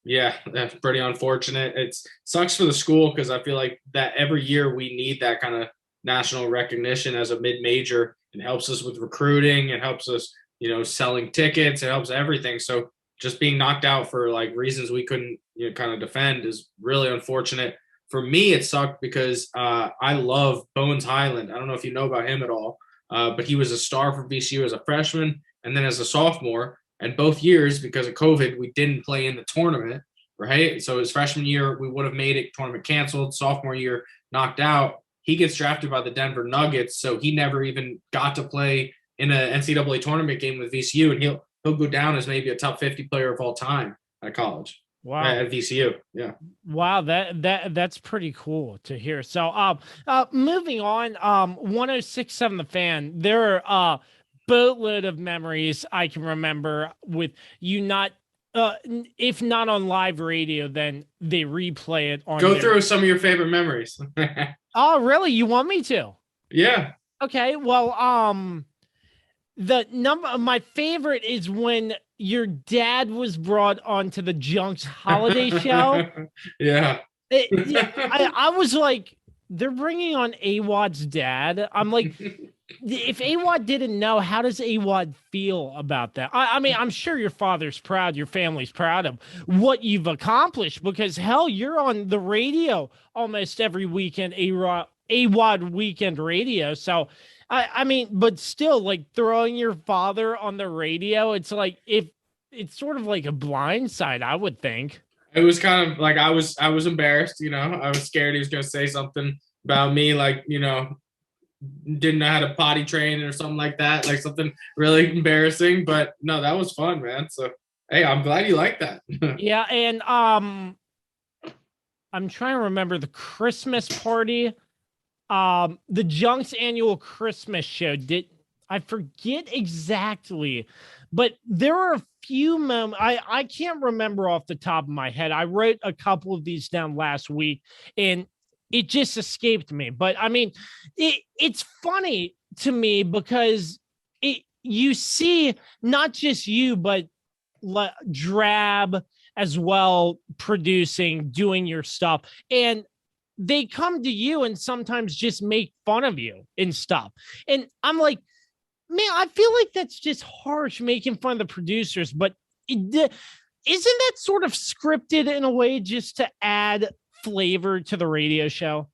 Yeah, that's pretty unfortunate. It sucks for the school because I feel like that every year we need that kind of national recognition as a mid-major. It helps us with recruiting. It helps us, you know, selling tickets. It helps everything. So just being knocked out for like reasons we couldn't, you know, kind of defend is really unfortunate. For me, it sucked because I love Bones Highland. I don't know if you know about him at all, but he was a star for VCU as a freshman and then as a sophomore. And both years, because of COVID, we didn't play in the tournament, right? So his freshman year, we would have made it, tournament canceled. Sophomore year, knocked out. He gets drafted by the Denver Nuggets, so he never even got to play in an NCAA tournament game with VCU, and he'll go down as maybe a top 50 player of all time at college. Wow. At VCU. Yeah. Wow. That's pretty cool to hear. So, moving on, 106.7 The Fan, there are a boatload of memories I can remember with you not, if not on live radio, then they replay it on. Go through some of your favorite memories. Oh, really? You want me to? Yeah. Okay. Well, my favorite is when your dad was brought onto the Junks holiday show. Yeah. I was like, they're bringing on AWADD's dad. I'm like, if AWADD didn't know, how does AWADD feel about that? I mean, I'm sure your father's proud, your family's proud of what you've accomplished because hell, you're on the radio almost every weekend, AWADD weekend radio. So I mean, but still, like throwing your father on the radio, it's like it's sort of like a blind side, I would think. It was kind of like I was embarrassed, you know. I was scared he was going to say something about me, like, you know, didn't know how to potty train or something like that, like something really embarrassing. But no, that was fun, man. So hey, I'm glad you like that. Yeah, and I'm trying to remember the Christmas party. The Junks annual Christmas show, I forget exactly, but there are a few moments I can't remember off the top of my head. I wrote a couple of these down last week and it just escaped me. But I mean, it's funny to me because you see not just you, but Drab as well, producing, doing your stuff. And they come to you and sometimes just make fun of you and stuff. And I'm like, man, I feel like that's just harsh, making fun of the producers. But isn't that sort of scripted in a way just to add flavor to the radio show?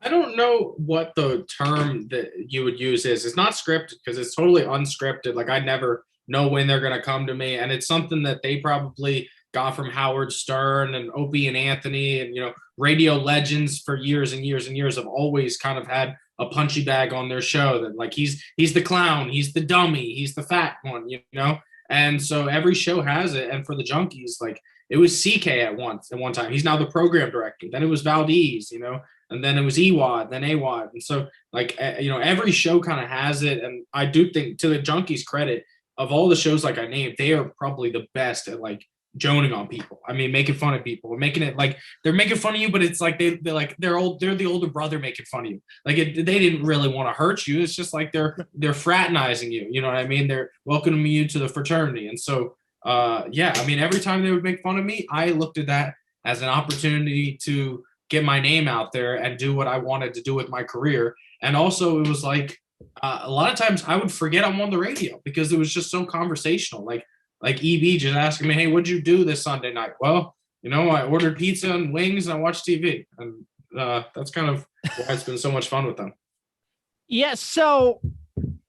I don't know what the term that you would use is. It's not scripted because it's totally unscripted. Like I never know when they're going to come to me. And it's something that they probably got from Howard Stern and Opie and Anthony and, you know, radio legends for years and years and years have always kind of had a punchy bag on their show that like he's the clown, he's the dummy, he's the fat one, you know? And so every show has it. And for the Junkies, like it was CK at one time. He's now the program director. Then it was Valdez, you know, and then it was EWAD, then AWAD. And so like, you know, every show kind of has it. And I do think to the Junkies' credit of all the shows like I named, they are probably the best at like joning on people. I mean, making fun of people, making it like they're making fun of you, but it's like they're the older brother making fun of you. Like they didn't really want to hurt you. It's just like they're fraternizing you. You know what I mean? They're welcoming you to the fraternity. And so, yeah, I mean, every time they would make fun of me, I looked at that as an opportunity to get my name out there and do what I wanted to do with my career. And also, it was like a lot of times I would forget I'm on the radio because it was just so conversational. Like EB just asking me, hey, what'd you do this Sunday night? Well, I ordered pizza and wings and I watched TV, and that's kind of why it's been so much fun with them. Yeah. So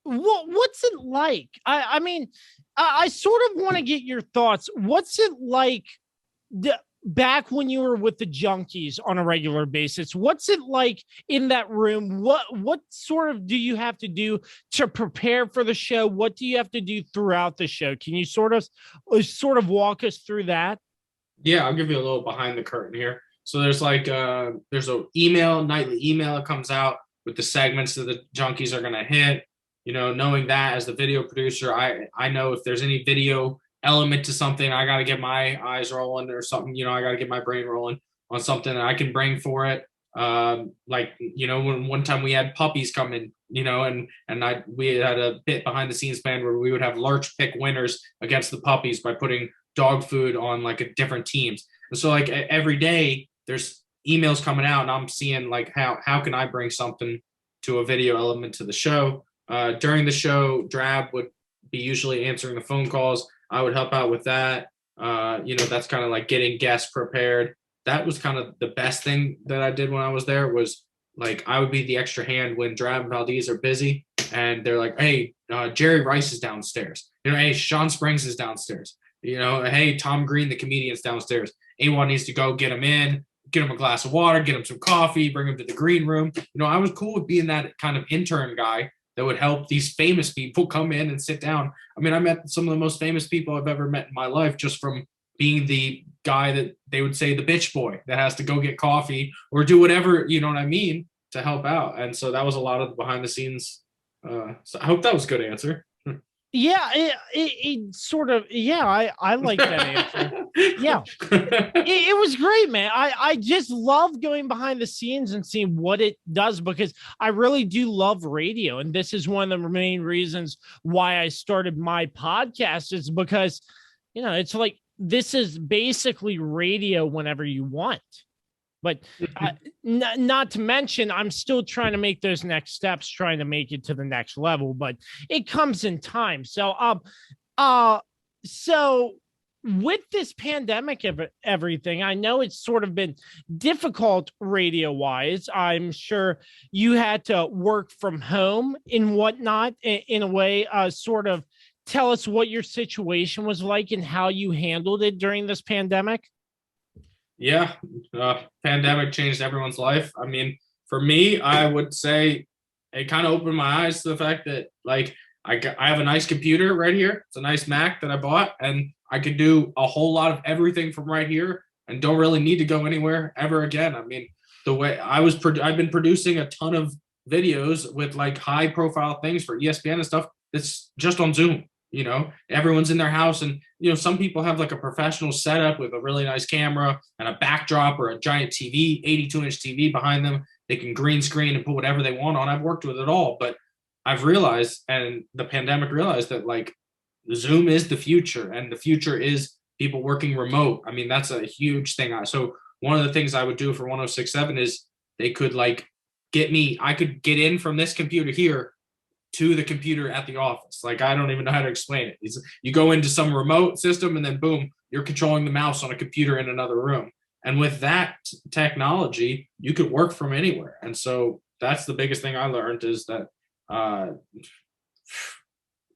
what's it like? I mean, I sort of want to get your thoughts. What's it like back when you were with the Junkies on a regular basis? What's it like in that room? What sort of do you have to do to prepare for the show? What do you have to do throughout the show? Can you sort of walk us through that? Yeah, I'll give you a little behind the curtain here. So there's like there's a nightly email that comes out with the segments that the Junkies are gonna hit. Knowing that as the video producer, I know if there's any video element to something, I got to get my eyes rolling or something. I got to get my brain rolling on something that I can bring for it. When one time we had puppies come in, we had a bit behind the scenes plan where we would have Lurch pick winners against the puppies by putting dog food on like a different teams. And so like every day there's emails coming out, and I'm seeing like how can I bring something to a video element to the show. During the show, Drab would be usually answering the phone calls. I would help out with that. That's kind of like getting guests prepared. That was kind of the best thing that I did when I was there, was like I would be the extra hand when Drab and Valdez are busy and they're like, hey, Jerry Rice is downstairs. Hey, Sean Springs is downstairs. Hey, Tom Green, the comedian's downstairs. AWADD needs to go get him in, get him a glass of water, get him some coffee, bring him to the green room. I was cool with being that kind of intern guy that would help these famous people come in and sit down. I mean, I met some of the most famous people I've ever met in my life just from being the guy that they would say the bitch boy that has to go get coffee or do whatever, you know what I mean, to help out. And so that was a lot of the behind the scenes. So I hope that was a good answer. Yeah, it sort of, yeah, I like that answer. Yeah, it was great, man. I just love going behind the scenes and seeing what it does, because I really do love radio. And this is one of the main reasons why I started my podcast, is because, it's like, this is basically radio whenever you want. But not to mention, I'm still trying to make those next steps, trying to make it to the next level, but it comes in time. So, so with this pandemic of everything, I know it's sort of been difficult radio wise. I'm sure you had to work from home and whatnot in a way. Sort of tell us what your situation was like and how you handled it during this pandemic. Yeah, pandemic changed everyone's life. I mean, for me, I would say it kind of opened my eyes to the fact that, like, I have a nice computer right here. It's a nice Mac that I bought, and I could do a whole lot of everything from right here and don't really need to go anywhere ever again. I mean, the way I've been producing a ton of videos with like high profile things for ESPN and stuff. That's just on Zoom. Everyone's in their house, and some people have like a professional setup with a really nice camera and a backdrop or a giant TV, 82-inch TV behind them. They can green screen and put whatever they want on. I've worked with it all, but I've realized, and the pandemic realized, that like Zoom is the future, and the future is people working remote. I mean, that's a huge thing. So one of the things I would do for 106.7 is they could like I could get in from this computer here to the computer at the office. Like, I don't even know how to explain it. You go into some remote system and then boom, you're controlling the mouse on a computer in another room. And with that technology, you could work from anywhere. And so that's the biggest thing I learned, is that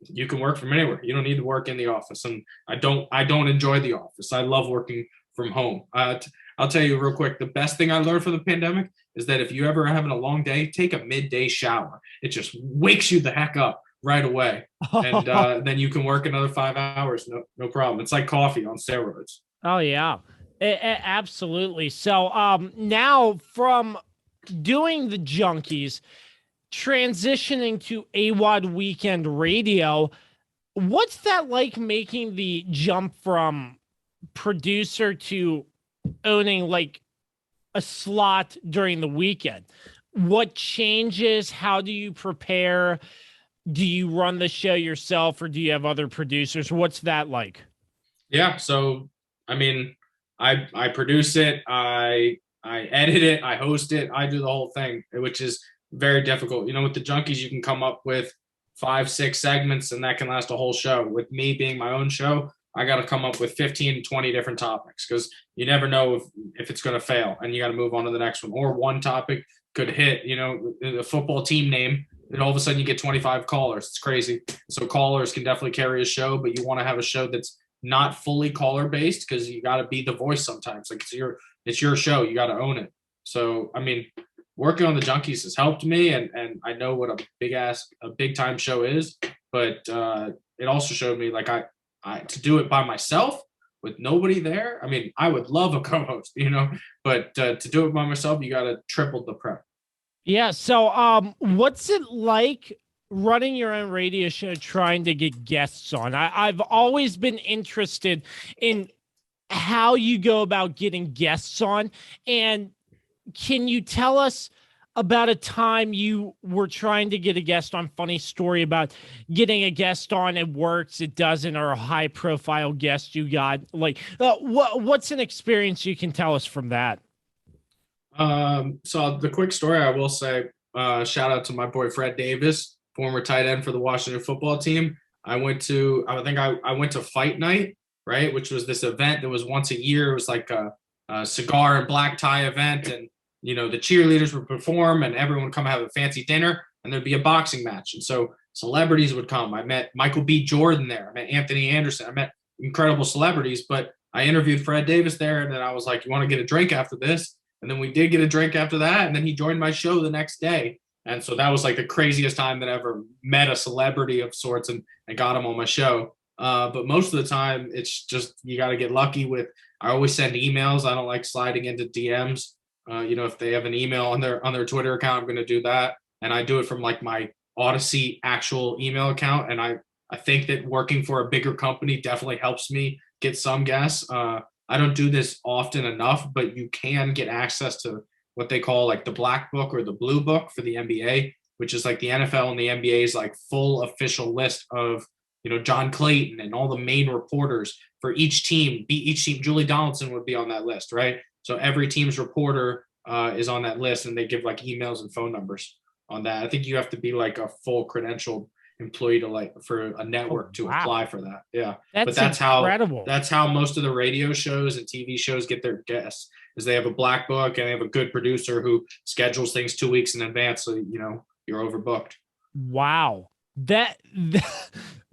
you can work from anywhere. You don't need to work in the office. And I don't enjoy the office. I love working from home. I'll tell you real quick, the best thing I learned from the pandemic is that if you ever are having a long day, take a midday shower. It just wakes you the heck up right away. And then you can work another 5 hours. No problem. It's like coffee on steroids. Oh, yeah, absolutely. So now from doing the Junkies, transitioning to AWADD Weekend Radio, what's that like, making the jump from producer to owning like a slot during the weekend? What changes? How do you prepare? Do you run the show yourself, or do you have other producers? What's that like? Yeah, so I mean, I produce it, I edit it, I host it, I do the whole thing, which is very difficult. With the Junkies, you can come up with 5-6 segments, and that can last a whole show. With me being my own show, I got to come up with 15, 20 different topics because you never know if it's going to fail and you got to move on to the next one. Or one topic could hit, the football team name, and all of a sudden you get 25 callers. It's crazy. So callers can definitely carry a show, but you want to have a show that's not fully caller based because you got to be the voice sometimes. Like it's your show. You got to own it. So, I mean, working on the Junkies has helped me, and I know what a big time show is, but it also showed me like I to do it by myself with nobody there. I mean, I would love a co-host, but to do it by myself, you got to triple the prep. Yeah. So, what's it like running your own radio show, trying to get guests on? I've always been interested in how you go about getting guests on, and can you tell us about a time you were trying to get a guest on? Funny story about getting a guest on, it works, it doesn't, or a high profile guest you got. Like, what's an experience you can tell us from that? So the quick story I will say, shout out to my boy Fred Davis, former tight end for the Washington football team. I went to Fight Night, right, which was this event that was once a year. It was like a cigar and black tie event, and the cheerleaders would perform and everyone would come have a fancy dinner, and there'd be a boxing match. And so celebrities would come. I met Michael B. Jordan there. I met Anthony Anderson. I met incredible celebrities, but I interviewed Fred Davis there. And then I was like, you want to get a drink after this? And then we did get a drink after that. And then he joined my show the next day. And so that was like the craziest time that I ever met a celebrity of sorts and got him on my show. But most of the time it's just, you got to get lucky with, I always send emails. I don't like sliding into DMs. If they have an email on their Twitter account, I'm going to do that. And I do it from like my Odyssey actual email account. And I think that working for a bigger company definitely helps me get some guests. I don't do this often enough, but you can get access to what they call like the black book or the blue book for the NBA, which is like the NFL and the NBA's like full official list of, John Clayton and all the main reporters for each team. Julie Donaldson would be on that list, right? So every team's reporter is on that list, and they give like emails and phone numbers on that. I think you have to be like a full credentialed employee to for a network to apply for that. Yeah. That's incredible. That's how most of the radio shows and TV shows get their guests, is they have a black book and they have a good producer who schedules things 2 weeks in advance. So, you're overbooked. Wow. That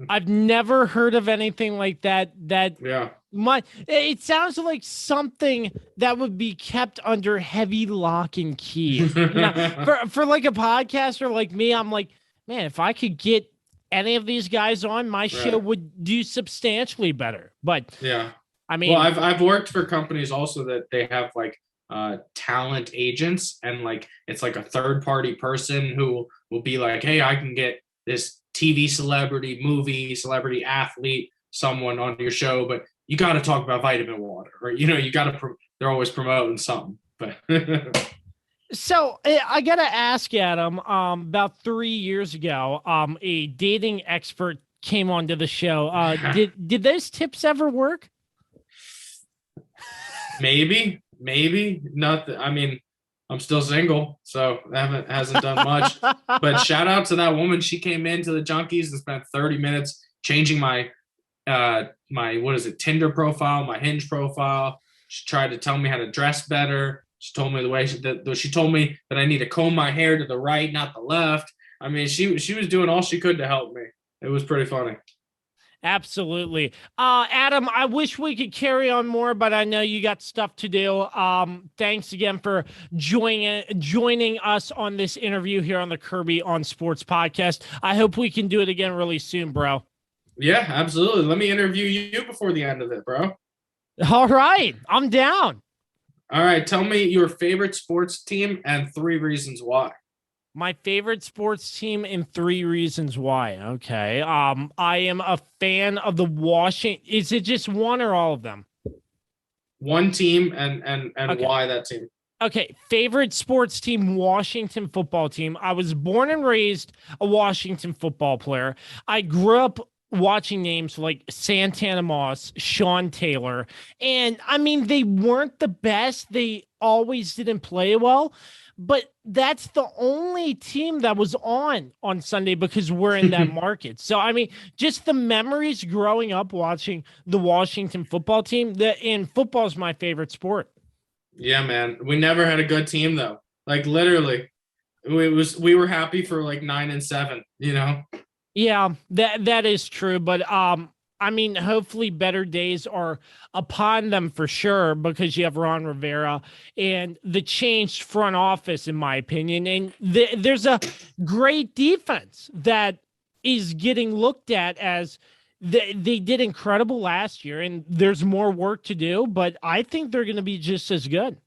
I've never heard of anything like that. Yeah. It sounds like something that would be kept under heavy lock and key. For like a podcaster like me, I'm like, man, if I could get any of these guys on, my show would do substantially better. But yeah, I mean, well, I've worked for companies also that they have like talent agents, and like it's like a third party person who will be like, hey, I can get this TV celebrity, movie celebrity, athlete, someone on your show, but you got to talk about vitamin water, or you got to. They're always promoting something, but. So I got to ask Adam, about 3 years ago, a dating expert came onto the show. Did those tips ever work? Maybe not. I mean, I'm still single, so hasn't done much, but shout out to that woman. She came into the Junkies and spent 30 minutes changing my Tinder profile, my Hinge profile. She tried to tell me how to dress better. She told me she told me that I need to comb my hair to the right, not the left. I mean, she was doing all she could to help me. It was pretty funny. Absolutely. Adam, I wish we could carry on more, but I know you got stuff to do. Thanks again for joining us on this interview here on the Kirby on Sports podcast. I hope we can do it again really soon, bro. Yeah, absolutely. Let me interview you before the end of it, bro. All right. I'm down. All right. Tell me your favorite sports team and 3 reasons why. My favorite sports team and 3 reasons why. Okay. I am a fan of the Washington. Is it just one or all of them? One team and okay. Why that team? Okay. Favorite sports team, Washington football team. I was born and raised a Washington football player. I grew up watching names like Santana Moss, Sean Taylor, and I mean, they weren't the best. They always didn't play well, but that's the only team that was on Sunday because we're in that market. So, I mean, just the memories growing up watching the Washington football team, and football is my favorite sport. Yeah, man. We never had a good team though. Like literally, we were happy for like 9-7, you know? Yeah, that is true. But I mean, hopefully better days are upon them for sure because you have Ron Rivera and the changed front office, in my opinion. And there's a great defense that is getting looked at as they did incredible last year, and there's more work to do, but I think they're going to be just as good.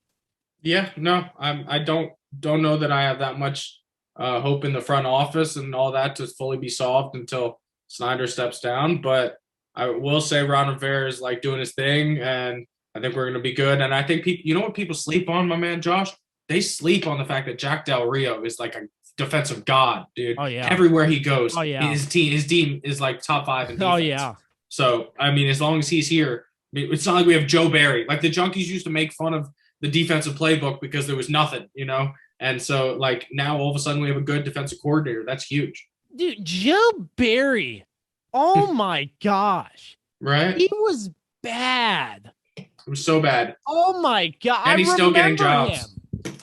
Yeah, no, I don't know that I have that much hope in the front office and all that to fully be solved until Snyder steps down. But I will say Ron Rivera is like doing his thing, and I think we're going to be good. And I think people, you know what people sleep on, my man Josh? They sleep on the fact that Jack Del Rio is like a defensive god, dude. Oh yeah. Everywhere he goes, oh yeah. his team is like top 5 in defense. Oh yeah. So I mean, as long as he's here, I mean, it's not like we have Joe Barry. Like the Junkies used to make fun of the defensive playbook because there was nothing, you know. And so like now all of a sudden we have a good defensive coordinator. That's huge. Dude, Joe Barry. Oh my gosh. Right? He was bad. It was so bad. Oh my god. And he's still getting jobs. Him.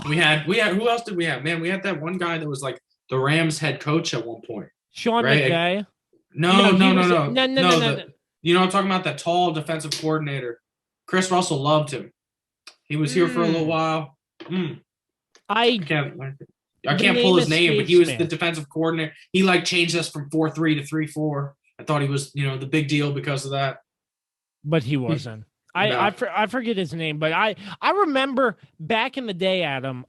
We had who else did we have? Man, we had that one guy that was like the Rams head coach at one point. Sean right? McVay. No. No. You know what I'm talking about? That tall defensive coordinator. Chris Russell loved him. He was here for a little while. I can't pull his name, but he was the defensive coordinator. He like changed us from 4-3 to 3-4. I thought he was, you know, the big deal because of that. But he wasn't. I forget his name, but I remember back in the day, Adam,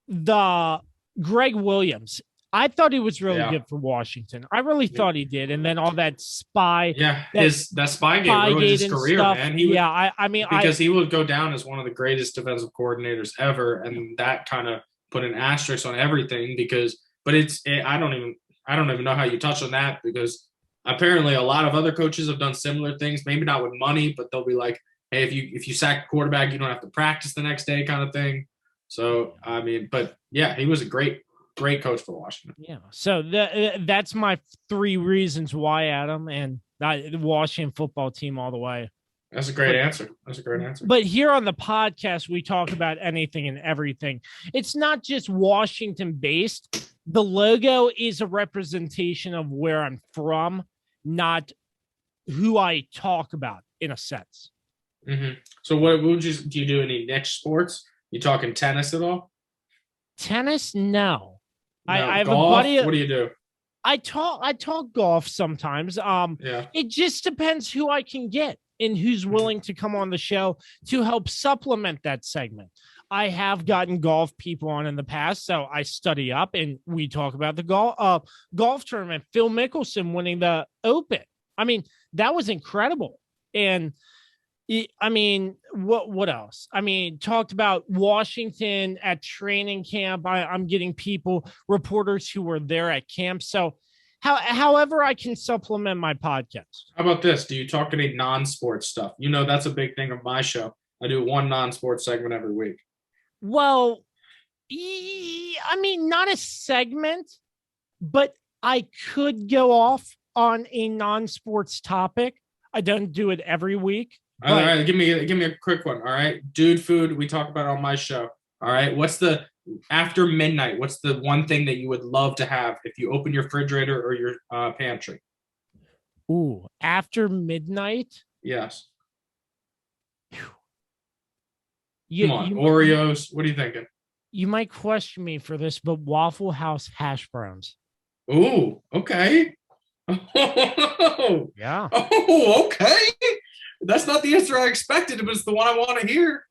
the Greg Williams. I thought he was really good for Washington. I really thought he did. And then all that spy. Yeah, that spy game ruined his career, stuff. man. He would go down as one of the greatest defensive coordinators ever, and that kind of put an asterisk on everything I don't even know how you touch on that because apparently a lot of other coaches have done similar things, maybe not with money, but they'll be like, hey, if you sack a quarterback, you don't have to practice the next day kind of thing. So, I mean, but yeah, he was a great coach for Washington. Yeah. So that's my 3 reasons why, Adam, and the Washington football team all the way. That's a great answer. But here on the podcast, we talk about anything and everything. It's not just Washington based. The logo is a representation of where I'm from, not who I talk about in a sense. Mm-hmm. So do you do any niche sports? You talking tennis at all? Tennis? No. I have golf? a buddy. What do you do? I talk golf sometimes. It just depends who I can get and who's willing to come on the show to help supplement that segment. I have gotten golf people on in the past, so I study up and we talk about the golf tournament. Phil Mickelson winning the Open. I mean, that was incredible. And I mean, what else? I mean, talked about Washington at training camp. I'm getting reporters who were there at camp. So however I can supplement my podcast. How about this? Do you talk any non-sports stuff? You know, that's a big thing of my show. I do one non-sports segment every week. Well, I mean, not a segment, but I could go off on a non-sports topic. I don't do it every week. All right, give me a quick one. All right, dude, food we talk about on my show. All right, after midnight? What's the one thing that you would love to have if you open your refrigerator or your pantry? Ooh, after midnight? Yes. Come on, Oreos. What are you thinking? You might question me for this, but Waffle House hash browns. Ooh, okay. Oh, yeah. Oh, okay. That's not the answer I expected, but it's the one I want to hear.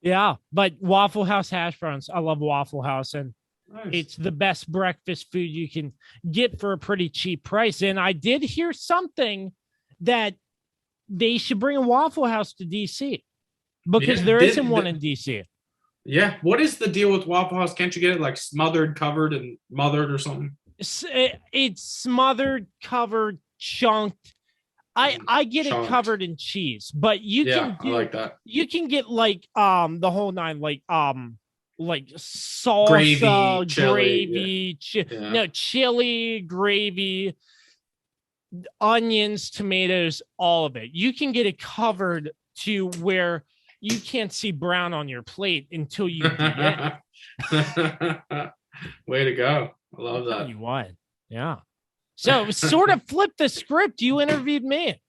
Yeah, but Waffle House hash browns. I love Waffle House, and nice. It's the best breakfast food you can get for a pretty cheap price. And I did hear something that they should bring a Waffle House to DC because there isn't one in DC. Yeah. What is the deal with Waffle House? Can't you get it like smothered, covered, and mothered or something? It's smothered, covered, chunked. I get Chunked. it covered in cheese, but you can I like that. You can get like the whole nine, like salsa, gravy, chili, gravy, onions, tomatoes, all of it. You can get it covered to where you can't see brown on your plate until you get it. Way to go. I love that. You what? Yeah. So sort of flip the script. You interviewed me.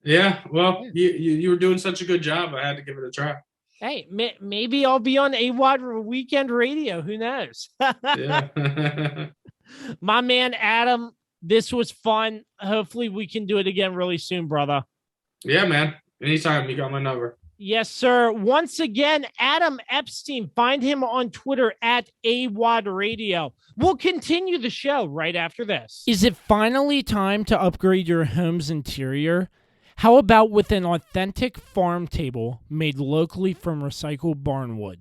Yeah. Well, you were doing such a good job. I had to give it a try. Hey, maybe I'll be on AWADD weekend radio. Who knows? Yeah. My man, Adam, this was fun. Hopefully we can do it again really soon, brother. Yeah, man. Anytime. You got my number. Yes, sir. Once again, Adam Epstein. Find him on Twitter at AWADD Radio. We'll continue the show right after this. Is it finally time to upgrade your home's interior? How about with an authentic farm table made locally from recycled barnwood?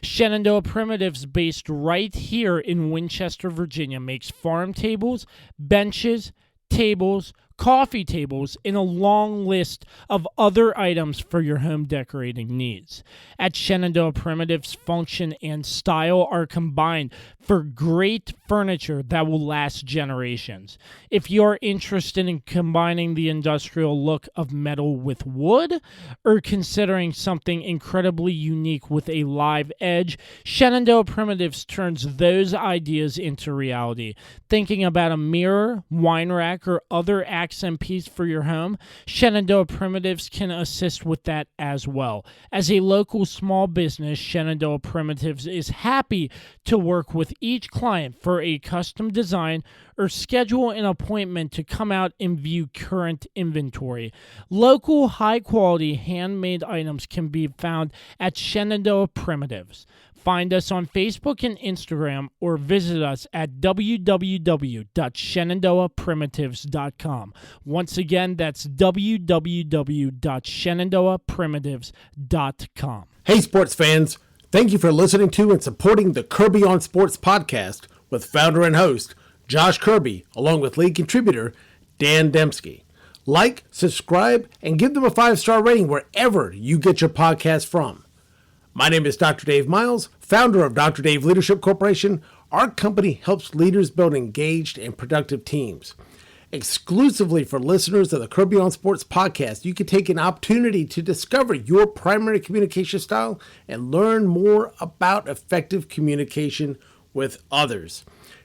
Shenandoah Primitives, based right here in Winchester, Virginia, makes farm tables, benches, tables, coffee tables, and a long list of other items for your home decorating needs. At Shenandoah Primitives, function and style are combined for great furniture that will last generations. If you're interested in combining the industrial look of metal with wood, or considering something incredibly unique with a live edge, Shenandoah Primitives turns those ideas into reality. Thinking about a mirror, wine rack, or other accent piece for your home, Shenandoah Primitives can assist with that as well. As a local small business, Shenandoah Primitives is happy to work with each client for a custom design or schedule an appointment to come out and view current inventory. Local, high-quality, handmade items can be found at Shenandoah Primitives. Find us on Facebook and Instagram or visit us at www.shenandoahprimitives.com. Once again, that's www.shenandoahprimitives.com. Hey, sports fans. Thank you for listening to and supporting the Kirby on Sports podcast with founder and host Josh Kirby, along with lead contributor Dan Demski. Like, subscribe, and give them a 5-star rating wherever you get your podcast from. My name is Dr. Dave Miles, founder of Dr. Dave Leadership Corporation. Our company helps leaders build engaged and productive teams. Exclusively for listeners of the Kirby on Sports podcast, you can take an opportunity to discover your primary communication style and learn more about effective communication with others.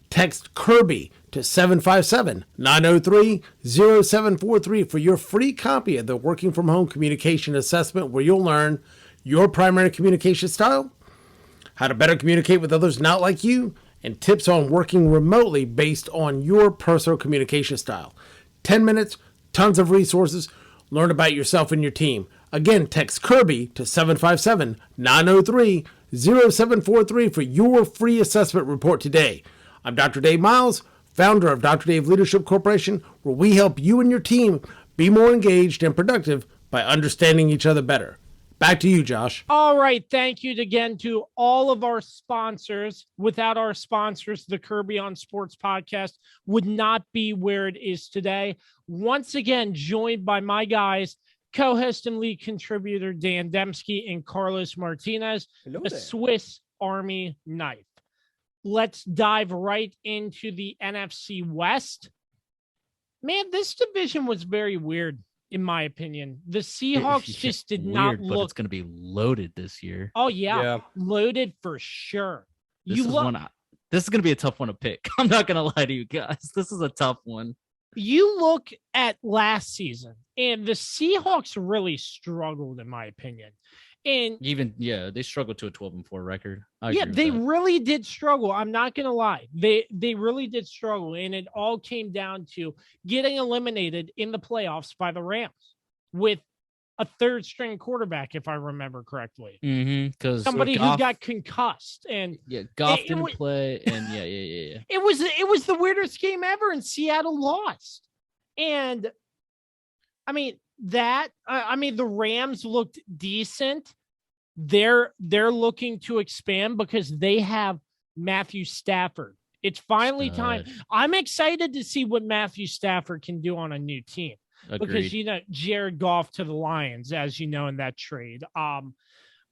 Text Kirby to 757-903-0743 for your free copy of the Working From Home Communication Assessment, where you'll learn your primary communication style, how to better communicate with others not like you, and tips on working remotely based on your personal communication style. 10 minutes, tons of resources. Learn about yourself and your team. Again, text Kirby to 757-903-0743 for your free assessment report today. I'm Dr. Dave Miles, founder of Dr. Dave Leadership Corporation, where we help you and your team be more engaged and productive by understanding each other better. Back to you, Josh. All right. Thank you again to all of our sponsors. Without our sponsors, the Kirby on Sports podcast would not be where it is today. Once again, joined by my guys, co-host and lead contributor Dan Demski and Carlos Martinez, a Swiss Army knife. Let's dive right into the NFC West. Man, this division was very weird, in my opinion. The Seahawks just did not look. But it's going to be loaded this year. Oh, yeah. Loaded for sure. This is going to be a tough one to pick. I'm not going to lie to you guys. This is a tough one. You look at last season, and the Seahawks really struggled, in my opinion. And they struggled to a 12-4 record. They really did struggle. I'm not going to lie. They really did struggle. And it all came down to getting eliminated in the playoffs by the Rams with a third string quarterback, if I remember correctly. Because somebody who got concussed. And Goff didn't play. And It was the weirdest game ever, and Seattle lost. And I mean, the Rams looked decent. They're looking to expand because they have Matthew Stafford It's finally time. I'm excited to see what Matthew Stafford can do on a new team. Agreed. Because Jared Goff to the Lions, as you know, in that trade.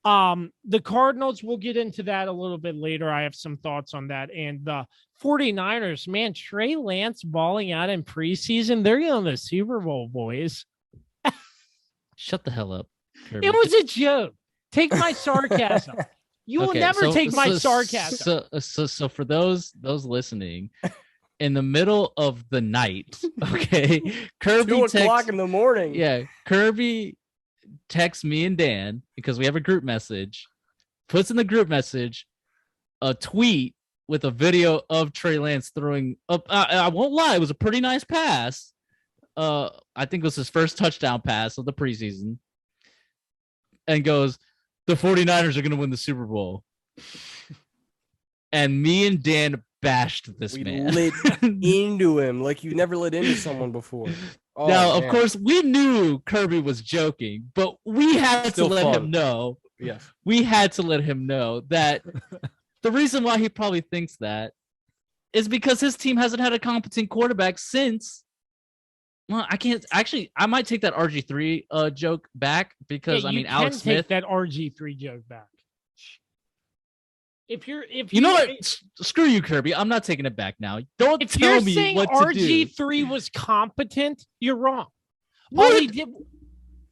The Cardinals, we'll get into that a little bit later. I have some thoughts on that. And the 49ers, man, Trey Lance balling out in preseason. They're going to the Super Bowl, boys. Shut the hell up, Kirby. It was a joke. Take my sarcasm. You will never take my sarcasm. So for those listening, in the middle of the night, okay, Kirby 2:00 in the morning. Yeah, Kirby texts me and Dan because we have a group message. Puts in the group message a tweet with a video of Trey Lance throwing up. I won't lie, it was a pretty nice pass. I think it was his first touchdown pass of the preseason. And goes, the 49ers are going to win the Super Bowl. And me and Dan bashed this man. Lit into him like you never lit into someone before. Oh, now, man. of course, we knew Kirby was joking, but we had to let him know. Yes. We had to let him know that the reason why he probably thinks that is because his team hasn't had a competent quarterback since. Well, I can't actually. I might take that RG3 joke back because Alex Smith. Take that RG3 joke back. If you know what, screw you, Kirby. I'm not taking it back now. Don't if tell you're me saying what to do. RG3 was competent, you're wrong. What? All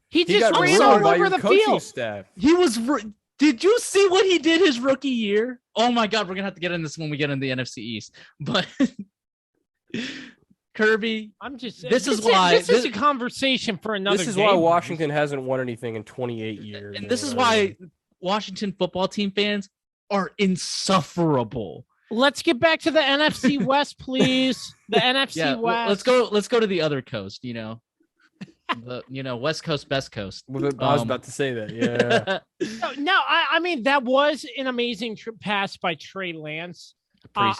he just got ran ruined all by over your the coaching field. staff. He was. Did you see what he did his rookie year? Oh my God, we're gonna have to get in this when we get in the NFC East. But Kirby, I'm just. This is a conversation for another. This is game. why Washington hasn't won anything in 28 years. And this is why Washington football team fans are insufferable. Let's get back to the NFC West, please. The NFC West. Let's go to the other coast. West Coast, best coast. I was about to say that. Yeah. No, I mean that was an amazing pass by Trey Lance. At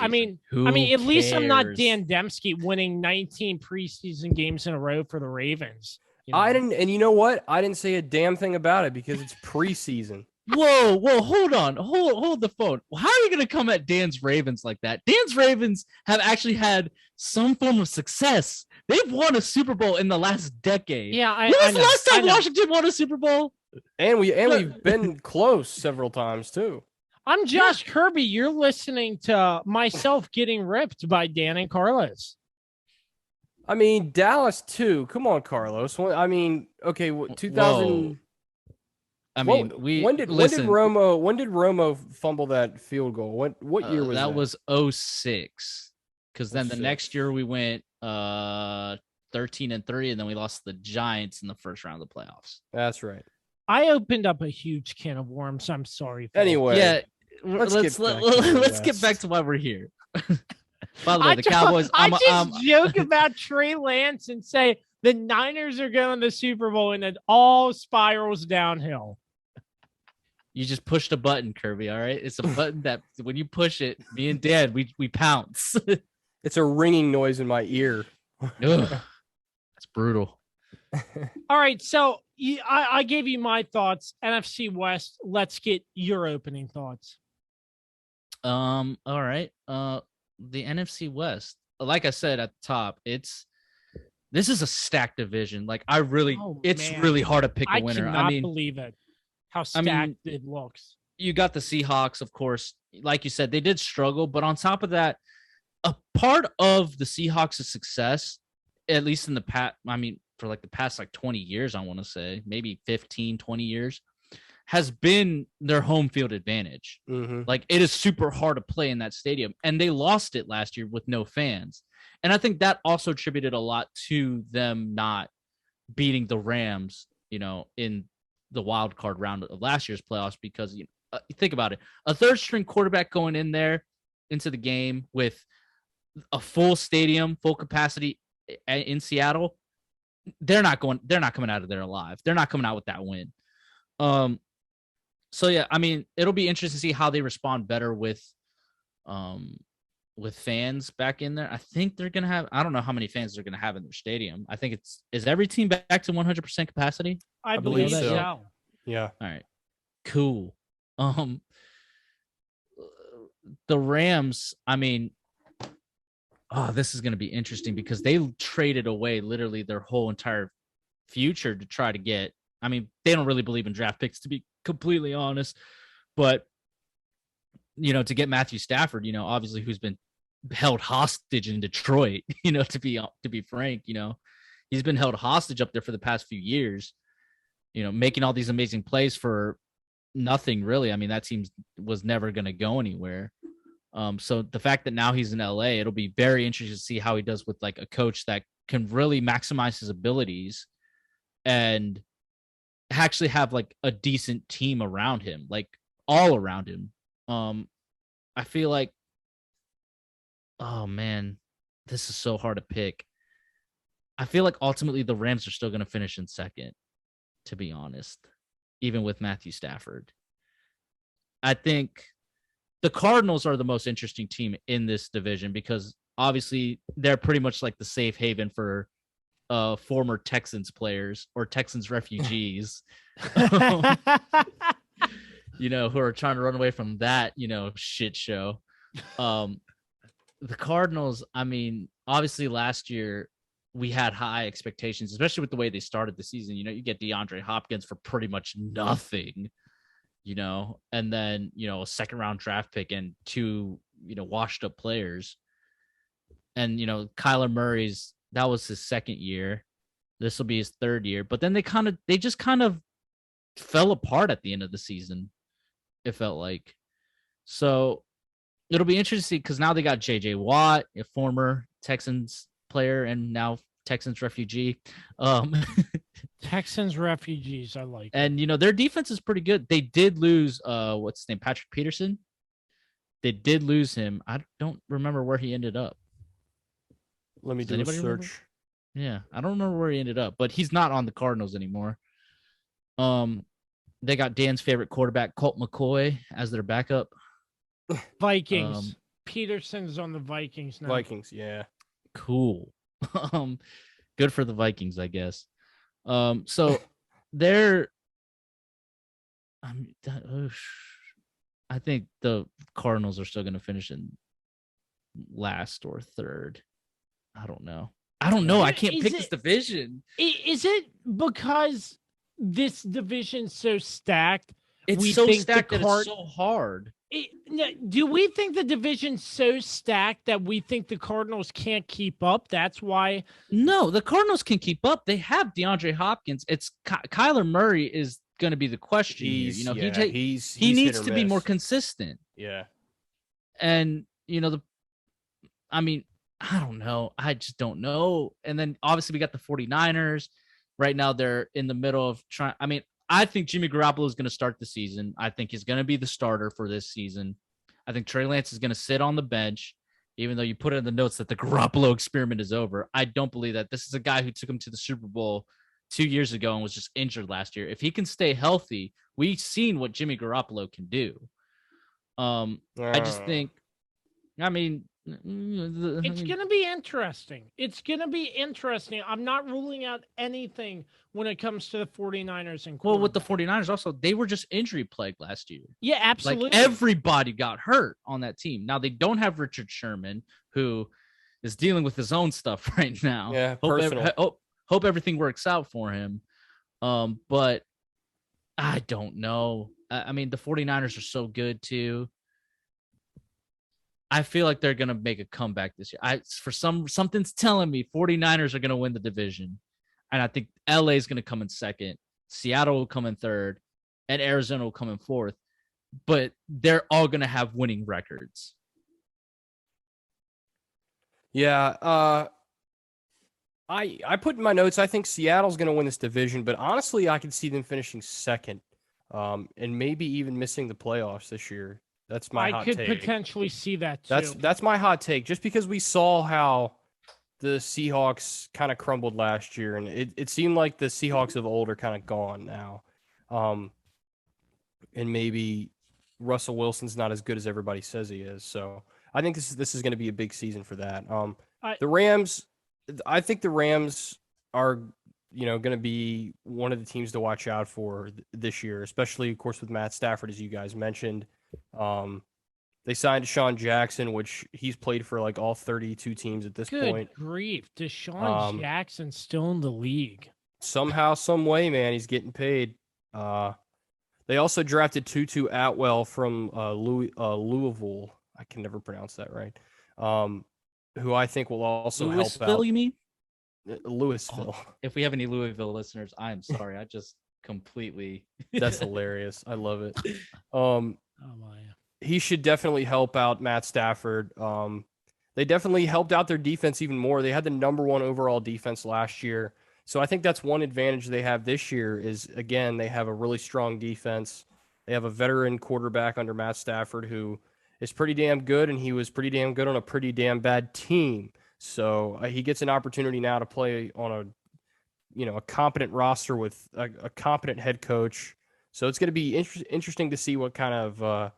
least I'm not Dan Demski winning 19 preseason games in a row for the Ravens. I didn't, and you know what? I didn't say a damn thing about it because it's preseason. Whoa, hold on. Hold the phone. How are you going to come at Dan's Ravens like that? Dan's Ravens have actually had some form of success. They've won a Super Bowl in the last decade. Yeah, when was the last time Washington won a Super Bowl? And we've been close several times too. I'm Josh Kirby. You're listening to myself getting ripped by Dan and Carlos. I mean, Dallas too. Come on, Carlos. I mean, okay, 2000. I mean, when did Romo fumble that field goal? What year was that? That was 06. Because then the next year we went 13-3, and then we lost the Giants in the first round of the playoffs. That's right. I opened up a huge can of worms. I'm sorry. Anyway, yeah, let's get back to why we're here. By the way, the Cowboys. I just joke about Trey Lance and say the Niners are going to the Super Bowl, and it all spirals downhill. You just pushed a button, Kirby. All right, it's a button that when you push it, me and Dad, we pounce. It's a ringing noise in my ear. That's brutal. All right, so I gave you my thoughts. NFC West. Let's get your opening thoughts. All right. The NFC West. Like I said at the top, this is a stacked division. Like it's really hard to pick a winner. I cannot believe it. How stacked it looks. You got the Seahawks, of course. Like you said, they did struggle, but on top of that, a part of the Seahawks' success, at least in the past, for like the past 20 years, I want to say, maybe 15, 20 years, has been their home field advantage. Mm-hmm. Like, it is super hard to play in that stadium, and they lost it last year with no fans. And I think that also attributed a lot to them not beating the Rams, in the wild card round of last year's playoffs, because think about it, a third string quarterback going in there into the game with a full stadium, full capacity in Seattle, they're not coming out of there alive. They're not coming out with that win. So yeah, it'll be interesting to see how they respond better with fans back in there. I think they're going to have, I don't know how many fans they're going to have in their stadium. I think is every team back to 100% capacity? I believe so. Yeah. All right, cool. The Rams, this is going to be interesting because they traded away literally their whole entire future to try to get. I mean, they don't really believe in draft picks, to be completely honest, but to get Matthew Stafford, obviously who's been held hostage in Detroit, to be frank, he's been held hostage up there for the past few years, making all these amazing plays for nothing really. I mean, that team was never going to go anywhere. So the fact that now he's in LA, it'll be very interesting to see how he does with like a coach that can really maximize his abilities and actually have like a decent team around him, like all around him. I feel like, oh man, this is so hard to pick. I feel like ultimately the Rams are still going to finish in second, to be honest, even with Matthew Stafford. I think the Cardinals are the most interesting team in this division because obviously they're pretty much like the safe haven for former Texans players or Texans refugees, who are trying to run away from that, shit show. The Cardinals, I mean, obviously last year we had high expectations, especially with the way they started the season. You get DeAndre Hopkins for pretty much nothing, and then, a second round draft pick and two, washed up players. And, Kyler Murray's, that was his second year. This will be his third year. But then they just kind of fell apart at the end of the season, it felt like. So it'll be interesting because now they got J.J. Watt, a former Texans player and now Texans refugee. Texans refugees, I like. And their defense is pretty good. They did lose what's his name, Patrick Peterson. They did lose him. I don't remember where he ended up. Let me do a search. Remember? Yeah, I don't remember where he ended up, but he's not on the Cardinals anymore. They got Dan's favorite quarterback, Colt McCoy, as their backup. Vikings. Peterson's on the Vikings now. Vikings, yeah. Cool. Good for the Vikings, I guess. So they're. I think the Cardinals are still going to finish in last or third. I don't know. I can't pick this division. Is it because this division's so stacked? It's so stacked that it's so hard. Do we think the division's so stacked that we think the Cardinals can't keep up? That's why. No, the Cardinals can keep up. They have DeAndre Hopkins. It's Kyler Murray is going to be the question. He needs to be more consistent. Yeah. And, I don't know. I just don't know. And then obviously we got the 49ers. Right now they're in the middle of trying. I think Jimmy Garoppolo is going to start the season. I think he's going to be the starter for this season. I think Trey Lance is going to sit on the bench, even though you put in the notes that the Garoppolo experiment is over. I don't believe that. This is a guy who took him to the Super Bowl 2 years ago and was just injured last year. If he can stay healthy, we've seen what Jimmy Garoppolo can do. I just think, it's going to be interesting. It's going to be interesting. I'm not ruling out anything when it comes to the 49ers. And well, with the 49ers also, they were just injury plagued last year. Yeah, absolutely. Like everybody got hurt on that team. Now they don't have Richard Sherman, who is dealing with his own stuff right now. Yeah, hope everything works out for him. But I don't know. The 49ers are so good too. I feel like they're going to make a comeback this year. Something's telling me 49ers are going to win the division. And I think LA is going to come in second. Seattle will come in third. And Arizona will come in fourth. But they're all going to have winning records. Yeah. I put in my notes, I think Seattle's going to win this division. But honestly, I could see them finishing second. And maybe even missing the playoffs this year. That's my hot take. I could potentially see that too. That's my hot take. Just because we saw how the Seahawks kind of crumbled last year, and it seemed like the Seahawks of old are kind of gone now. And maybe Russell Wilson's not as good as everybody says he is. So I think this is going to be a big season for that. The Rams, I think the Rams are going to be one of the teams to watch out for this year, especially of course with Matt Stafford, as you guys mentioned. They signed Deshaun Jackson, which he's played for like all 32 teams at this Good point. grief. Deshaun Jackson still in the league. Somehow, some way, man, he's getting paid. They also drafted Tutu Atwell from Louisville. I can never pronounce that right. Who I think will also help out. You mean? Louisville. If we have any Louisville listeners, I'm sorry. I just completely. That's hilarious. I love it. Oh my. He should definitely help out Matt Stafford. They definitely helped out their defense even more. They had the number 1 overall defense last year. So I think that's one advantage they have this year is, again, they have a really strong defense. They have a veteran quarterback under Matt Stafford who is pretty damn good, and he was pretty damn good on a pretty damn bad team. So he gets an opportunity now to play on a competent roster with a competent head coach. So it's going to be interesting to see what kind of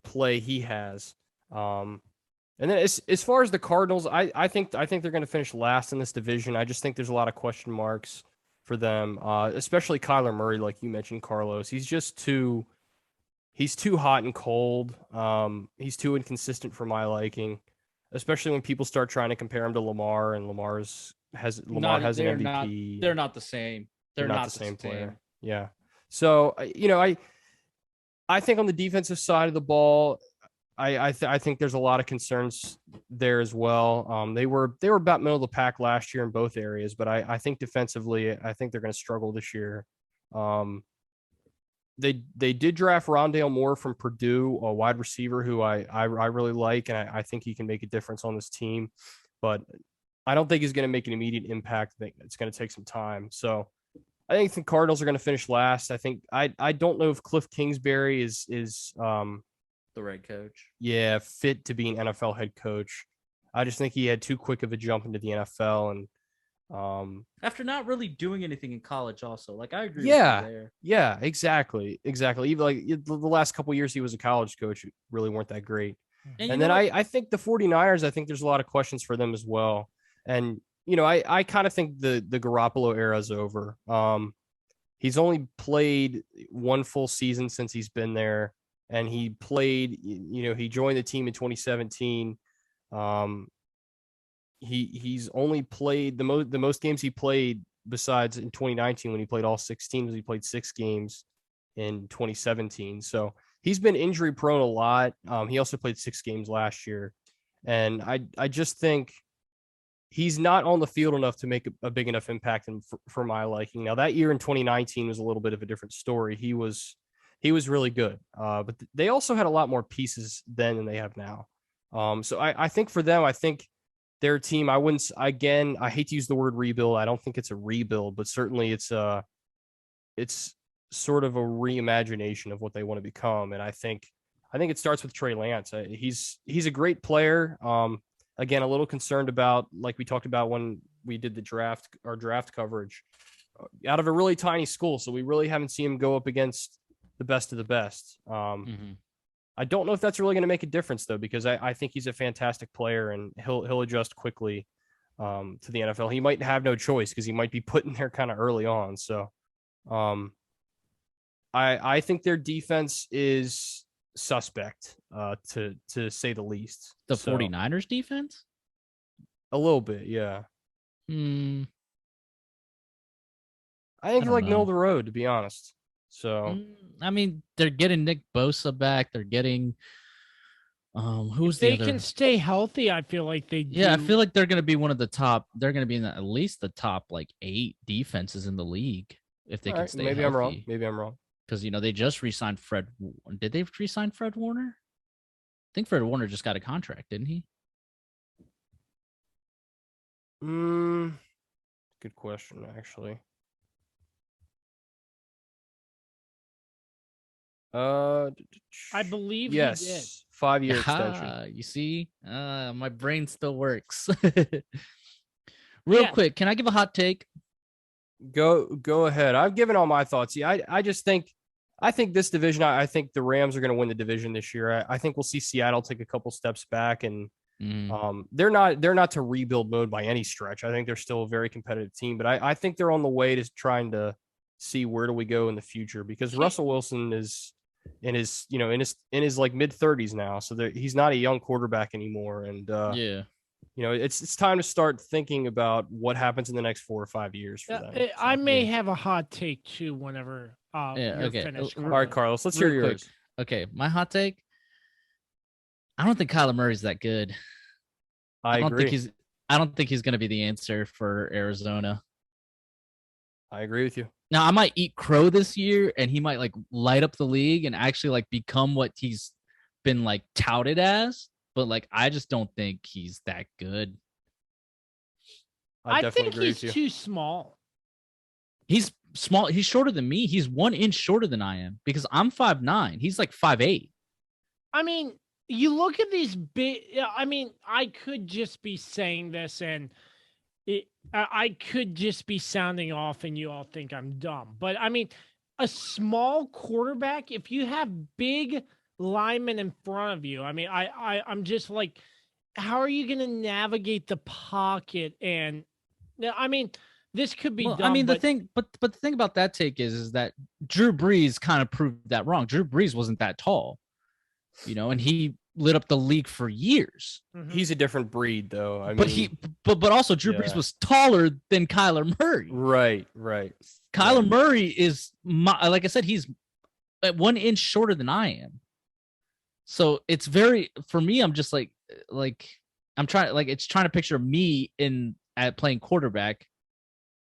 play he has. And then as far as the Cardinals, I think they're going to finish last in this division. I just think there's a lot of question marks for them, especially Kyler Murray, like you mentioned, Carlos. He's too hot and cold. He's too inconsistent for my liking, especially when people start trying to compare him to Lamar, and Lamar has an MVP. They're not the same. They're not the same player. Yeah. So I think on the defensive side of the ball, I think there's a lot of concerns there as well. They were about middle of the pack last year in both areas, but I think defensively, I think they're going to struggle this year. They did draft Rondale Moore from Purdue, a wide receiver who I really like, and I think he can make a difference on this team, but I don't think he's going to make an immediate impact. I think it's going to take some time. So I think the Cardinals are going to finish last. I think I don't know if Cliff Kingsbury is the right coach. Yeah, fit to be an NFL head coach. I just think he had too quick of a jump into the NFL, and after not really doing anything in college, also, like, I agree. Yeah, with you there. Yeah, exactly. Even like the last couple of years he was a college coach, really weren't that great. And then I think the 49ers, I think there's a lot of questions for them as well. And I kind of think the Garoppolo era is over. He's only played one full season since he's been there. And he played, he joined the team in 2017. He's only played the most games he played besides in 2019 when he played all 6 teams. He played 6 games in 2017. So he's been injury prone a lot. He also played 6 games last year. And I just think he's not on the field enough to make a big enough impact for my liking. Now, that year in 2019 was a little bit of a different story. He was really good, but they also had a lot more pieces then than they have now. So I think for them, I think their team, I hate to use the word rebuild. I don't think it's a rebuild, but certainly it's sort of a reimagination of what they want to become. And I think it starts with Trey Lance. He's a great player. Again, a little concerned about, like we talked about when we did our draft coverage, out of a really tiny school. So we really haven't seen him go up against the best of the best. I don't know if that's really going to make a difference, though, because I think he's a fantastic player and he'll adjust quickly to the NFL. He might have no choice because he might be put in there kind of early on. So I think their defense is suspect, to say the least. The 49ers defense? A little bit, yeah. I think they're like middle of the road, to be honest. So I mean, they're getting Nick Bosa back. They're getting who's the other? They can stay healthy. I feel like they do. Yeah, I feel like they're going to be one of the top. They're going to be in at least the top 8 defenses in the league if they can stay healthy. Maybe I'm wrong. Because they just re-signed Fred. Did they re-sign Fred Warner? I think Fred Warner just got a contract, didn't he? Good question, actually. I believe yes, he did. 5-year extension. You see, my brain still works. Real quick, can I give a hot take? Go ahead. I've given all my thoughts. Yeah, I just think this division. I think the Rams are going to win the division this year. I think we'll see Seattle take a couple steps back, and they're not to rebuild mode by any stretch. I think they're still a very competitive team, but I think they're on the way to trying to see where do we go in the future, because Russell Wilson is in his like mid 30s now. So he's not a young quarterback anymore. And it's time to start thinking about what happens in the next 4 or 5 years for them. I may have a hot take too whenever you're finished. All right, Carlos, let's hear yours. Okay, my hot take. I don't think Kyler Murray's that good. I agree. I don't think he's going to be the answer for Arizona. I agree with you. Now, I might eat crow this year, and he might like light up the league and actually like become what he's been like touted as. But like, I just don't think he's that good. I think he's too small. He's small. He's shorter than me. He's 1 inch shorter than I am because I'm 5'9". He's like 5'8". I mean, you look at these big. I mean, I could just be saying this, and I could just be sounding off, and you all think I'm dumb. But I mean, a small quarterback, if you have big linemen in front of you, I mean, I'm just like, how are you going to navigate the pocket? And I mean, this could be dumb. I mean, the thing about that take is that Drew Brees kind of proved that wrong. Drew Brees wasn't that tall, and he lit up the league for years. Mm-hmm. He's a different breed, though. But also Drew Brees was taller than Kyler Murray. Right. Kyler Murray is, like I said, he's at 1 inch shorter than I am. So it's for me, I'm just like I'm trying, like, it's trying to picture me at playing quarterback,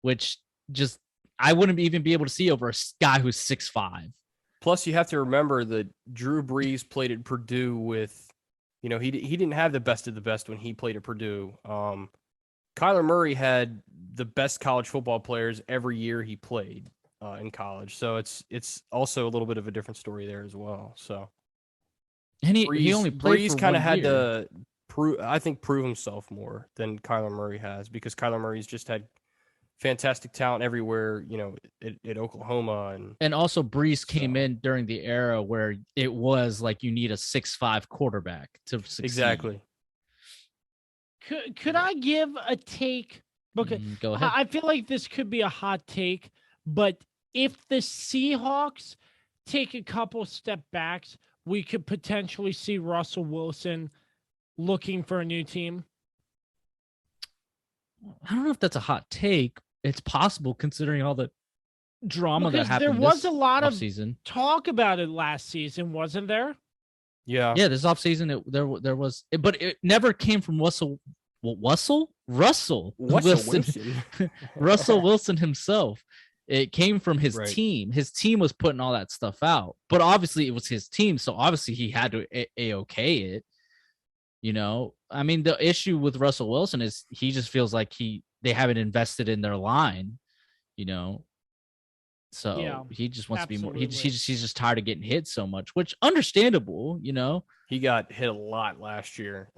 which just, I wouldn't even be able to see over a guy who's 6'5". Plus, you have to remember that Drew Brees played at Purdue with, he didn't have the best of the best when he played at Purdue. Kyler Murray had the best college football players every year he played in college. So it's also a little bit of a different story there as well. So, and he only played Brees for kind of had year. to prove himself more than Kyler Murray has, because Kyler Murray's just had fantastic talent everywhere, at Oklahoma. And also Brees came in during the era where it was like you need a 6'5" quarterback to succeed. Exactly. Could I give a take? Because go ahead. I feel like this could be a hot take, but if the Seahawks take a couple step backs, we could potentially see Russell Wilson looking for a new team. I don't know if that's a hot take. It's possible considering all the drama that happened. There was a lot of season talk about it last season, wasn't there? Yeah. This offseason there was, but it never came from Russell Wilson. Russell Wilson himself. It came from his team. His team was putting all that stuff out, but obviously it was his team, so obviously he had to A-OK it. I mean, the issue with Russell Wilson is he just feels like they haven't invested in their line, So he just wants to be more. He's just tired of getting hit so much, which understandable, He got hit a lot last year.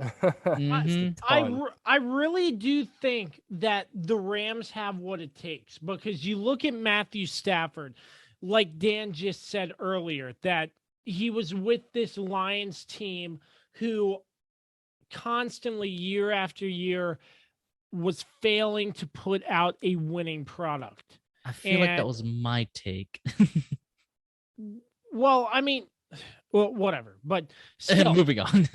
I really do think that the Rams have what it takes, because you look at Matthew Stafford, like Dan just said earlier, that he was with this Lions team who constantly, year after year, was failing to put out a winning product. I feel like that was my take. Well, I mean, whatever. But still, moving on.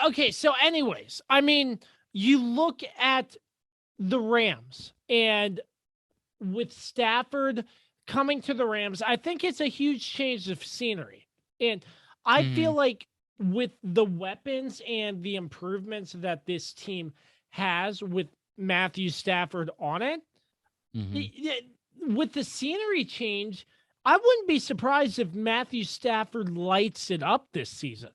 Okay, so anyways, I mean, you look at the Rams, and with Stafford coming to the Rams, I think it's a huge change of scenery. And I feel like with the weapons and the improvements that this team has with Matthew Stafford on it, with the scenery change, I wouldn't be surprised if Matthew Stafford lights it up this season.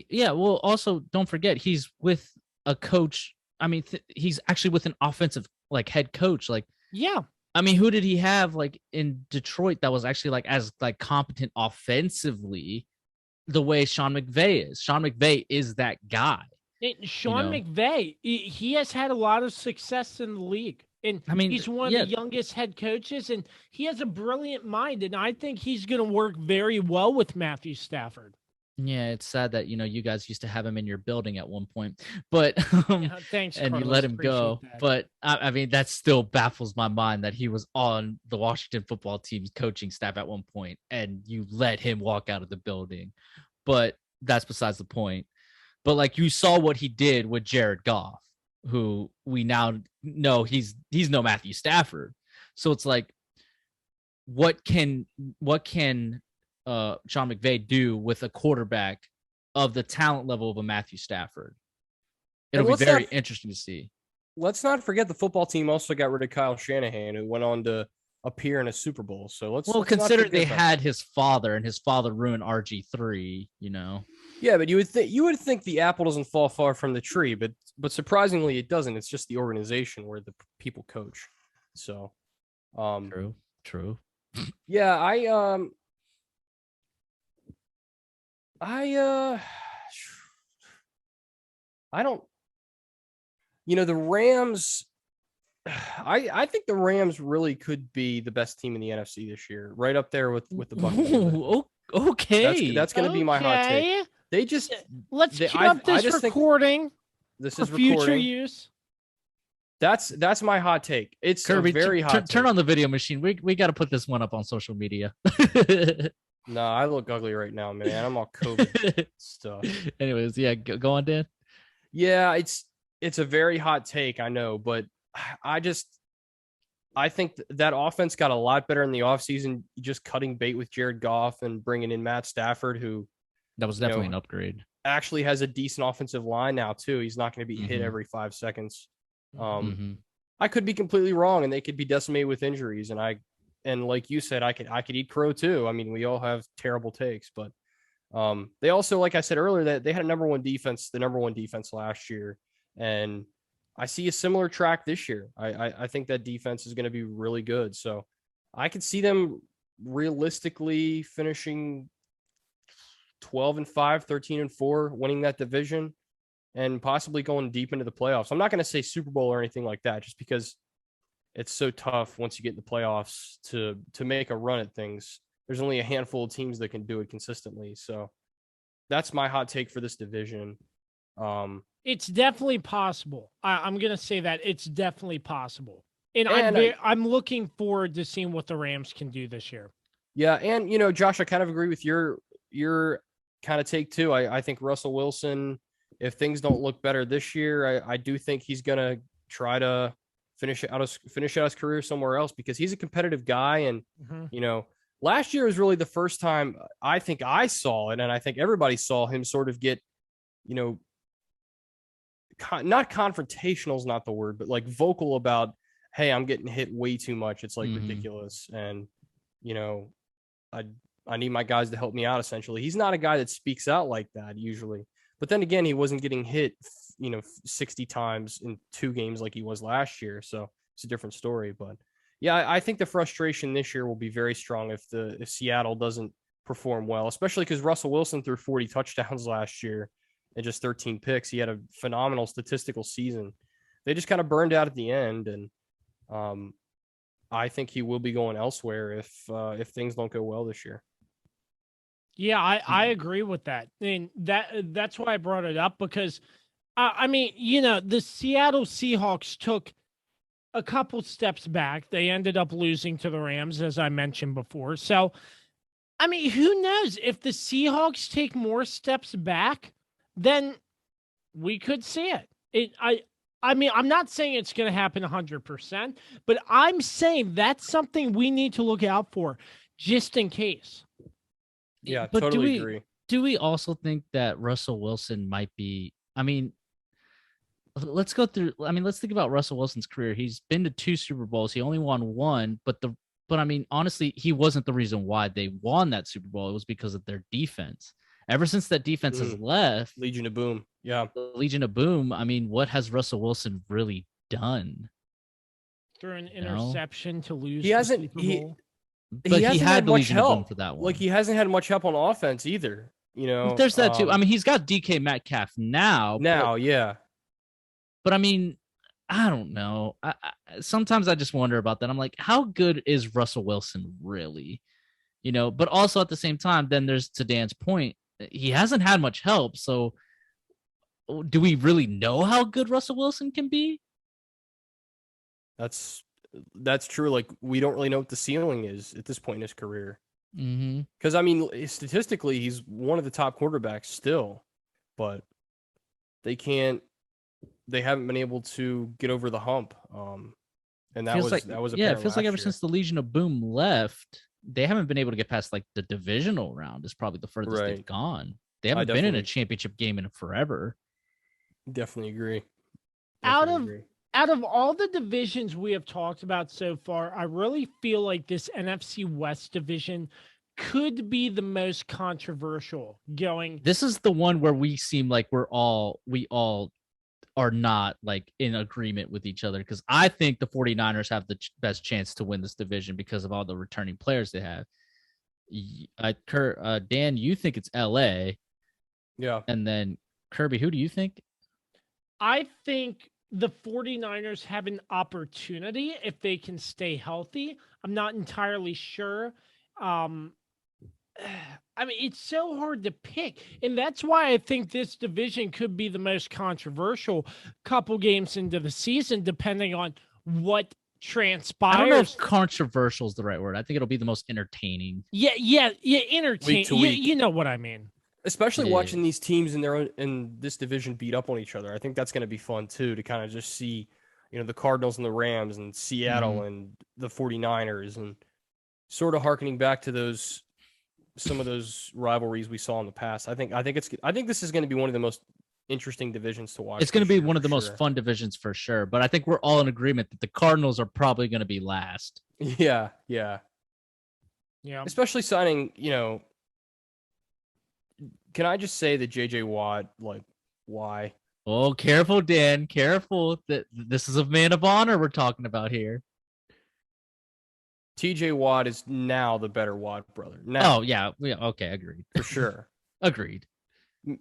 Yeah, well, also don't forget he's with a coach. I mean, he's actually with an offensive head coach. Yeah. I mean, who did he have in Detroit that was actually as competent offensively the way Sean McVay is? Sean McVay is that guy. McVay, he has had a lot of success in the league. And I mean, he's one of the youngest head coaches, and he has a brilliant mind. And I think he's going to work very well with Matthew Stafford. Yeah, it's sad that you guys used to have him in your building at one point, but Thanks, and Carlos, you let him appreciate go. that. But I mean, that still baffles my mind that he was on the Washington football team's coaching staff at one point, and you let him walk out of the building. But that's besides the point. But like you saw what he did with Jared Goff, who we now know he's no Matthew Stafford. So it's like, what can Sean McVay do with a quarterback of the talent level of a Matthew Stafford? It'll be very interesting to see. Let's not forget the football team also got rid of Kyle Shanahan, who went on to appear in a Super Bowl. So let's consider they had his father, and his father ruined RG3. Yeah, but you would think the apple doesn't fall far from the tree, but surprisingly it doesn't. It's just the organization where the people coach. So, true. Yeah, I don't, the Rams, I think the Rams really could be the best team in the NFC this year, right up there with the Buccaneers. Okay. That's going to be my hot take. They just, let's queue up this recording this for is future use. That's my hot take. It's Kirby, a very hot take. Turn on the video machine. We got to put this one up on social media. No, I look ugly right now, man. I'm all COVID stuff. Anyways, yeah, go on, Dan. Yeah, it's a very hot take, I know, but I think that offense got a lot better in the offseason, just cutting bait with Jared Goff and bringing in Matt Stafford, who that was definitely an upgrade. Actually has a decent offensive line now too. He's not going to be hit every 5 seconds. I could be completely wrong, and they could be decimated with injuries. And like you said, I could eat crow too. I mean, we all have terrible takes, but they also, like I said earlier, that they had the number one defense last year, and I see a similar track this year. I think that defense is going to be really good. So I could see them realistically finishing 12-5, 13-4, winning that division, and possibly going deep into the playoffs. I'm not going to say Super Bowl or anything like that, just because it's so tough once you get in the playoffs to make a run at things. There's only a handful of teams that can do it consistently. So that's my hot take for this division. It's definitely possible. I'm going to say that it's definitely possible. And I'm looking forward to seeing what the Rams can do this year. Yeah. And, Josh, I kind of agree with your kind of take too. I think Russell Wilson, if things don't look better this year, I do think he's going to try to finish out his career somewhere else, because he's a competitive guy. And, last year was really the first time I think I saw it, and I think everybody saw him sort of get, not confrontational is not the word, but like vocal about, hey, I'm getting hit way too much. It's like ridiculous. And, I need my guys to help me out, essentially. He's not a guy that speaks out like that usually. But then again, he wasn't getting hit, 60 times in 2 games like he was last year. So it's a different story. But yeah, I think the frustration this year will be very strong if Seattle doesn't perform well, especially because Russell Wilson threw 40 touchdowns last year and just 13 picks. He had a phenomenal statistical season. They just kind of burned out at the end, and I think he will be going elsewhere if things don't go well this year. Yeah, I agree with that. And that's why I brought it up, because the Seattle Seahawks took a couple steps back. They ended up losing to the Rams, as I mentioned before. So, who knows? If the Seahawks take more steps back, then we could see it. I'm not saying it's going to happen 100%, but I'm saying that's something we need to look out for just in case. Yeah, but totally agree. Do we also think that Russell Wilson might be, let's go through, let's think about Russell Wilson's career. He's been to 2 Super Bowls. He only won 1, but honestly, he wasn't the reason why they won that Super Bowl. It was because of their defense. Ever since that defense has left, Legion of Boom. Yeah. Legion of Boom. What has Russell Wilson really done? Through an interception to lose he hasn't, the Super Bowl. But he had much Legion help of Boom for that one. Like, he hasn't had much help on offense either. There's that too. He's got DK Metcalf now. Yeah. But I don't know. Sometimes I just wonder about that. I'm like, how good is Russell Wilson really? But also at the same time, then there's, to Dan's point, he hasn't had much help. So do we really know how good Russell Wilson can be? That's true. Like, we don't really know what the ceiling is at this point in his career. Because I mean, statistically, he's one of the top quarterbacks still, but they haven't been able to get over the hump. And that was it feels like ever since the Legion of Boom left, they haven't been able to get past like the divisional round. Is probably the furthest they've gone. They haven't been in a championship game in forever. Definitely agree. Out of all the divisions we have talked about so far, I really feel like this NFC West division could be the most controversial going. This is the one where we seem like we all are not like in agreement with each other, because I think the 49ers have the best chance to win this division because of all the returning players they have. Dan, you think it's LA. Yeah. And then Kirby, who do you think? I think the 49ers have an opportunity if they can stay healthy. I'm not entirely sure. I mean, it's so hard to pick. And that's why I think this division could be the most controversial couple games into the season, depending on what transpires. I don't know if controversial is the right word. I think it'll be the most entertaining. Yeah, entertaining. Week to week. You know what I mean. Especially watching these teams in this division beat up on each other. I think that's going to be fun too, to kind of just see, the Cardinals and the Rams and Seattle and the 49ers, and sort of hearkening back to some of those rivalries we saw in the past. I think this is going to be one of the most interesting divisions to watch. It's going to be one of the most fun divisions for sure, but I think we're all in agreement that the Cardinals are probably going to be last. Yeah. Especially signing, can I just say that JJ Watt, like, why? Oh, careful, Dan. Careful. This is a man of honor we're talking about here. TJ Watt is now the better Watt brother. Now. Oh, yeah. Okay, agreed. For sure. Agreed.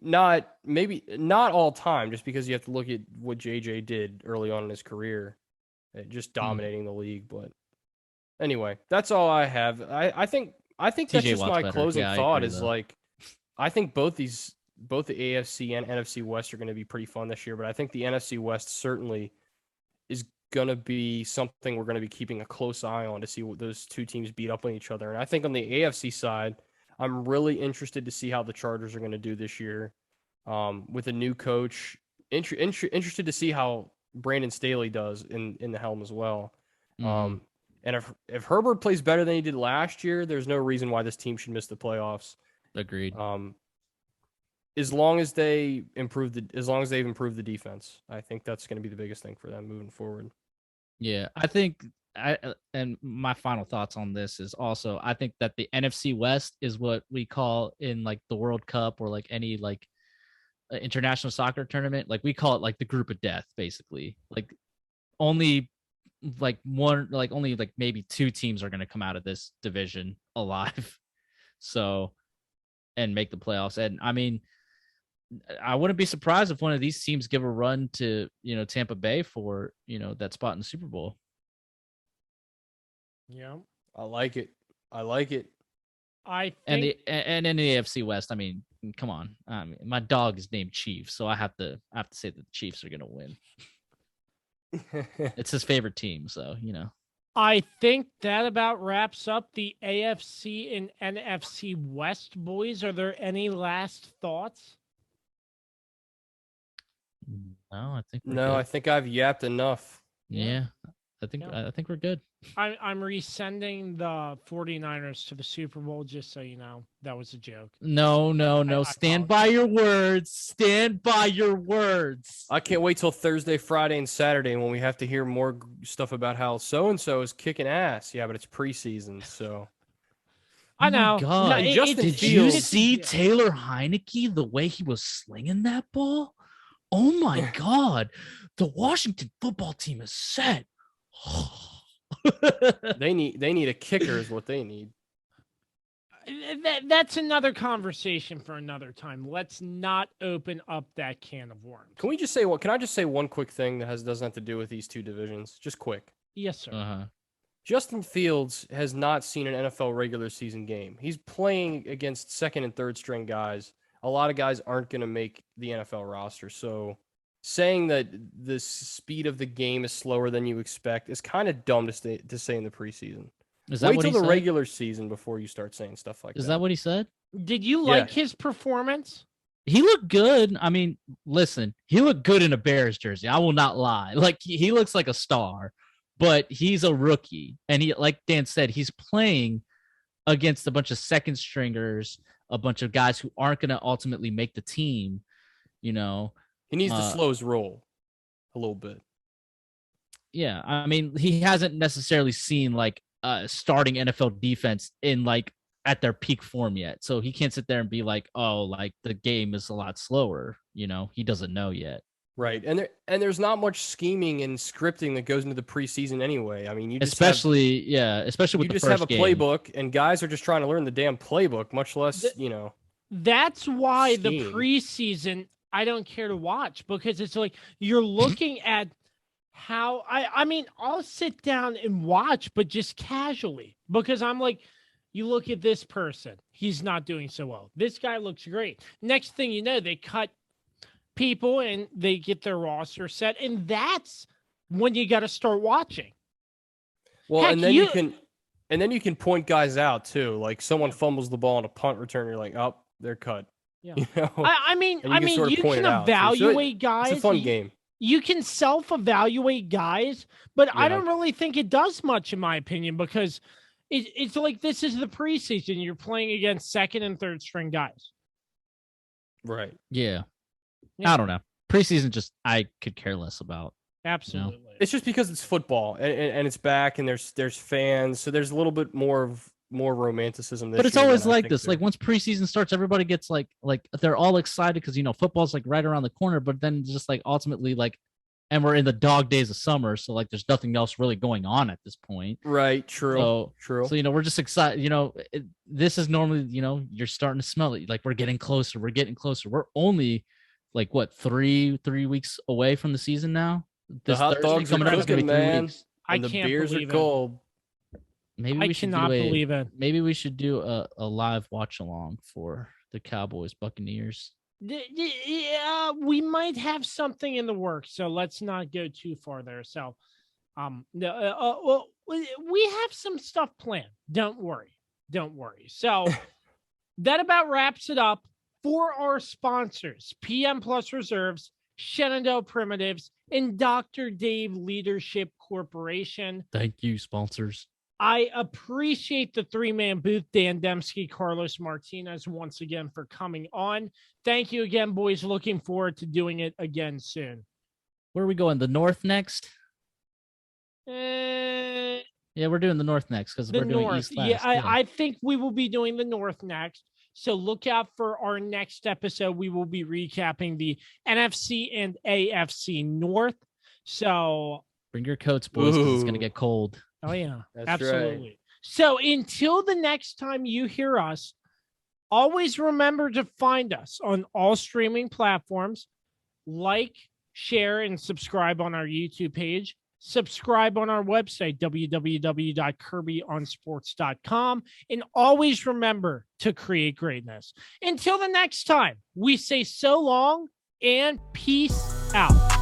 Not all time, just because you have to look at what JJ did early on in his career, just dominating the league. But anyway, that's all I have. I think that's just my closing thought is like, I think both the AFC and NFC West are going to be pretty fun this year, but I think the NFC West certainly is going to be something we're going to be keeping a close eye on to see what those two teams beat up on each other. And I think on the AFC side, I'm really interested to see how the Chargers are going to do this year with a new coach. Interested to see how Brandon Staley does in the helm as well. And if Herbert plays better than he did last year, there's no reason why this team should miss the playoffs. Agreed. As long as they've improved the defense, I think that's going to be the biggest thing for them moving forward. Yeah, I think and my final thoughts on this is also, I think that the NFC West is what we call in like the World Cup or like any like international soccer tournament. Like we call it like the group of death, basically. Like only like maybe two teams are going to come out of this division alive. So, and make the playoffs. And I mean, I wouldn't be surprised if one of these teams give a run to, Tampa Bay for, that spot in the Super Bowl. Yeah. I like it. I think... And in the AFC West, I mean, come on. My dog is named Chief, so I have to say that the Chiefs are going to win. It's his favorite team, so, I think that about wraps up the AFC and NFC West, boys. Are there any last thoughts? No, I think I think I've yapped enough. Yeah. I think we're good. I'm resending the 49ers to the Super Bowl, just so you know. That was a joke. No. Stand by your words. Stand by your words. I can't wait till Thursday, Friday, and Saturday when we have to hear more stuff about how so-and-so is kicking ass. Yeah, but it's preseason, so. I know. Oh my God. No, Did you see Taylor Heineke, the way he was slinging that ball? Oh my God. The Washington football team is set. They need a kicker is what they need. That's another conversation for another time. Let's not open up that can of worms. Can I just say one quick thing that doesn't have to do with these two divisions? Just quick. Yes, sir. Uh-huh. Justin Fields has not seen an NFL regular season game. He's playing against second and third string guys a lot of guys aren't going to make the NFL roster. So saying that the speed of the game is slower than you expect is kind of dumb to say in the preseason. Is that Wait what till he the said? regular season before you start saying stuff like that. Is that what he said? Did you like his performance? He looked good. I mean, listen, he looked good in a Bears jersey. I will not lie. Like, he looks like a star, but he's a rookie. And he, like Dan said, he's playing against a bunch of second stringers, a bunch of guys who aren't going to ultimately make the team, you know. He needs to slow his roll a little bit. Yeah, I mean, he hasn't necessarily seen like starting NFL defense in like at their peak form yet. So he can't sit there and be like, oh, like the game is a lot slower. You know, he doesn't know yet. Right. And there's not much scheming and scripting that goes into the preseason anyway. I mean, you just especially with the first game. You just have a playbook, and guys are just trying to learn the damn playbook, much less, That's why scheme. the preseason I don't care to watch, because it's like you're looking at how I mean, I'll sit down and watch, but just casually, because I'm like, you look at this person, he's not doing so well. This guy looks great. Next thing you know, they cut people and they get their roster set, and that's when you got to start watching. Well, Heck, and then you can point guys out too. Like someone fumbles the ball on a punt return, you're like, oh, they're cut. Yeah. You know? I mean, sort of you point can it out, too. evaluate guys. It's a fun game. You can self-evaluate guys, but I Yeah. don't really think it does much, in my opinion, because it's like this is the preseason. You're playing against second and third string guys. Right. Yeah. Yeah. I don't know. Preseason, just I could care less about. Absolutely. It's just because it's football and it's back and there's fans, so there's a little bit more romanticism. But it's always like this. Like once preseason starts, everybody gets like they're all excited because football's like right around the corner. But then just like ultimately and we're in the dog days of summer, so like there's nothing else really going on at this point. Right. True. So we're just excited. This is normally you're starting to smell it. Like we're getting closer. We're only like what 3 weeks away from the season now. The hot Thursday dogs are coming up is gonna cooking, be 3 man. weeks. I And the can't beers are believe it. cold. Maybe I we should cannot believe it. Maybe we should do a live watch along for the Cowboys Buccaneers. Yeah, we might have something in the works, so let's not go too far there. So, well, we have some stuff planned. Don't worry. So that about wraps it up for our sponsors: PM Plus Reserves, Shenandoah Primitives, and Dr. Dave Leadership Corporation. Thank you, sponsors. I appreciate the three-man booth, Dan Demski, Carlos Martinez, once again for coming on. Thank you again, boys. Looking forward to doing it again soon. Where are we going? The North next? The Yeah, we're doing the North next because we're doing North. East last. Yeah, I think we will be doing the North next. So look out for our next episode. We will be recapping the NFC and AFC North. So bring your coats, boys, because it's going to get cold. oh, yeah, That's absolutely. right. So until the next time you hear us, always remember to find us on all streaming platforms. Like, share, and subscribe on our YouTube page. Subscribe on our website, www.kirbyonsports.com. And always remember to create greatness. Until the next time, we say so long and peace out.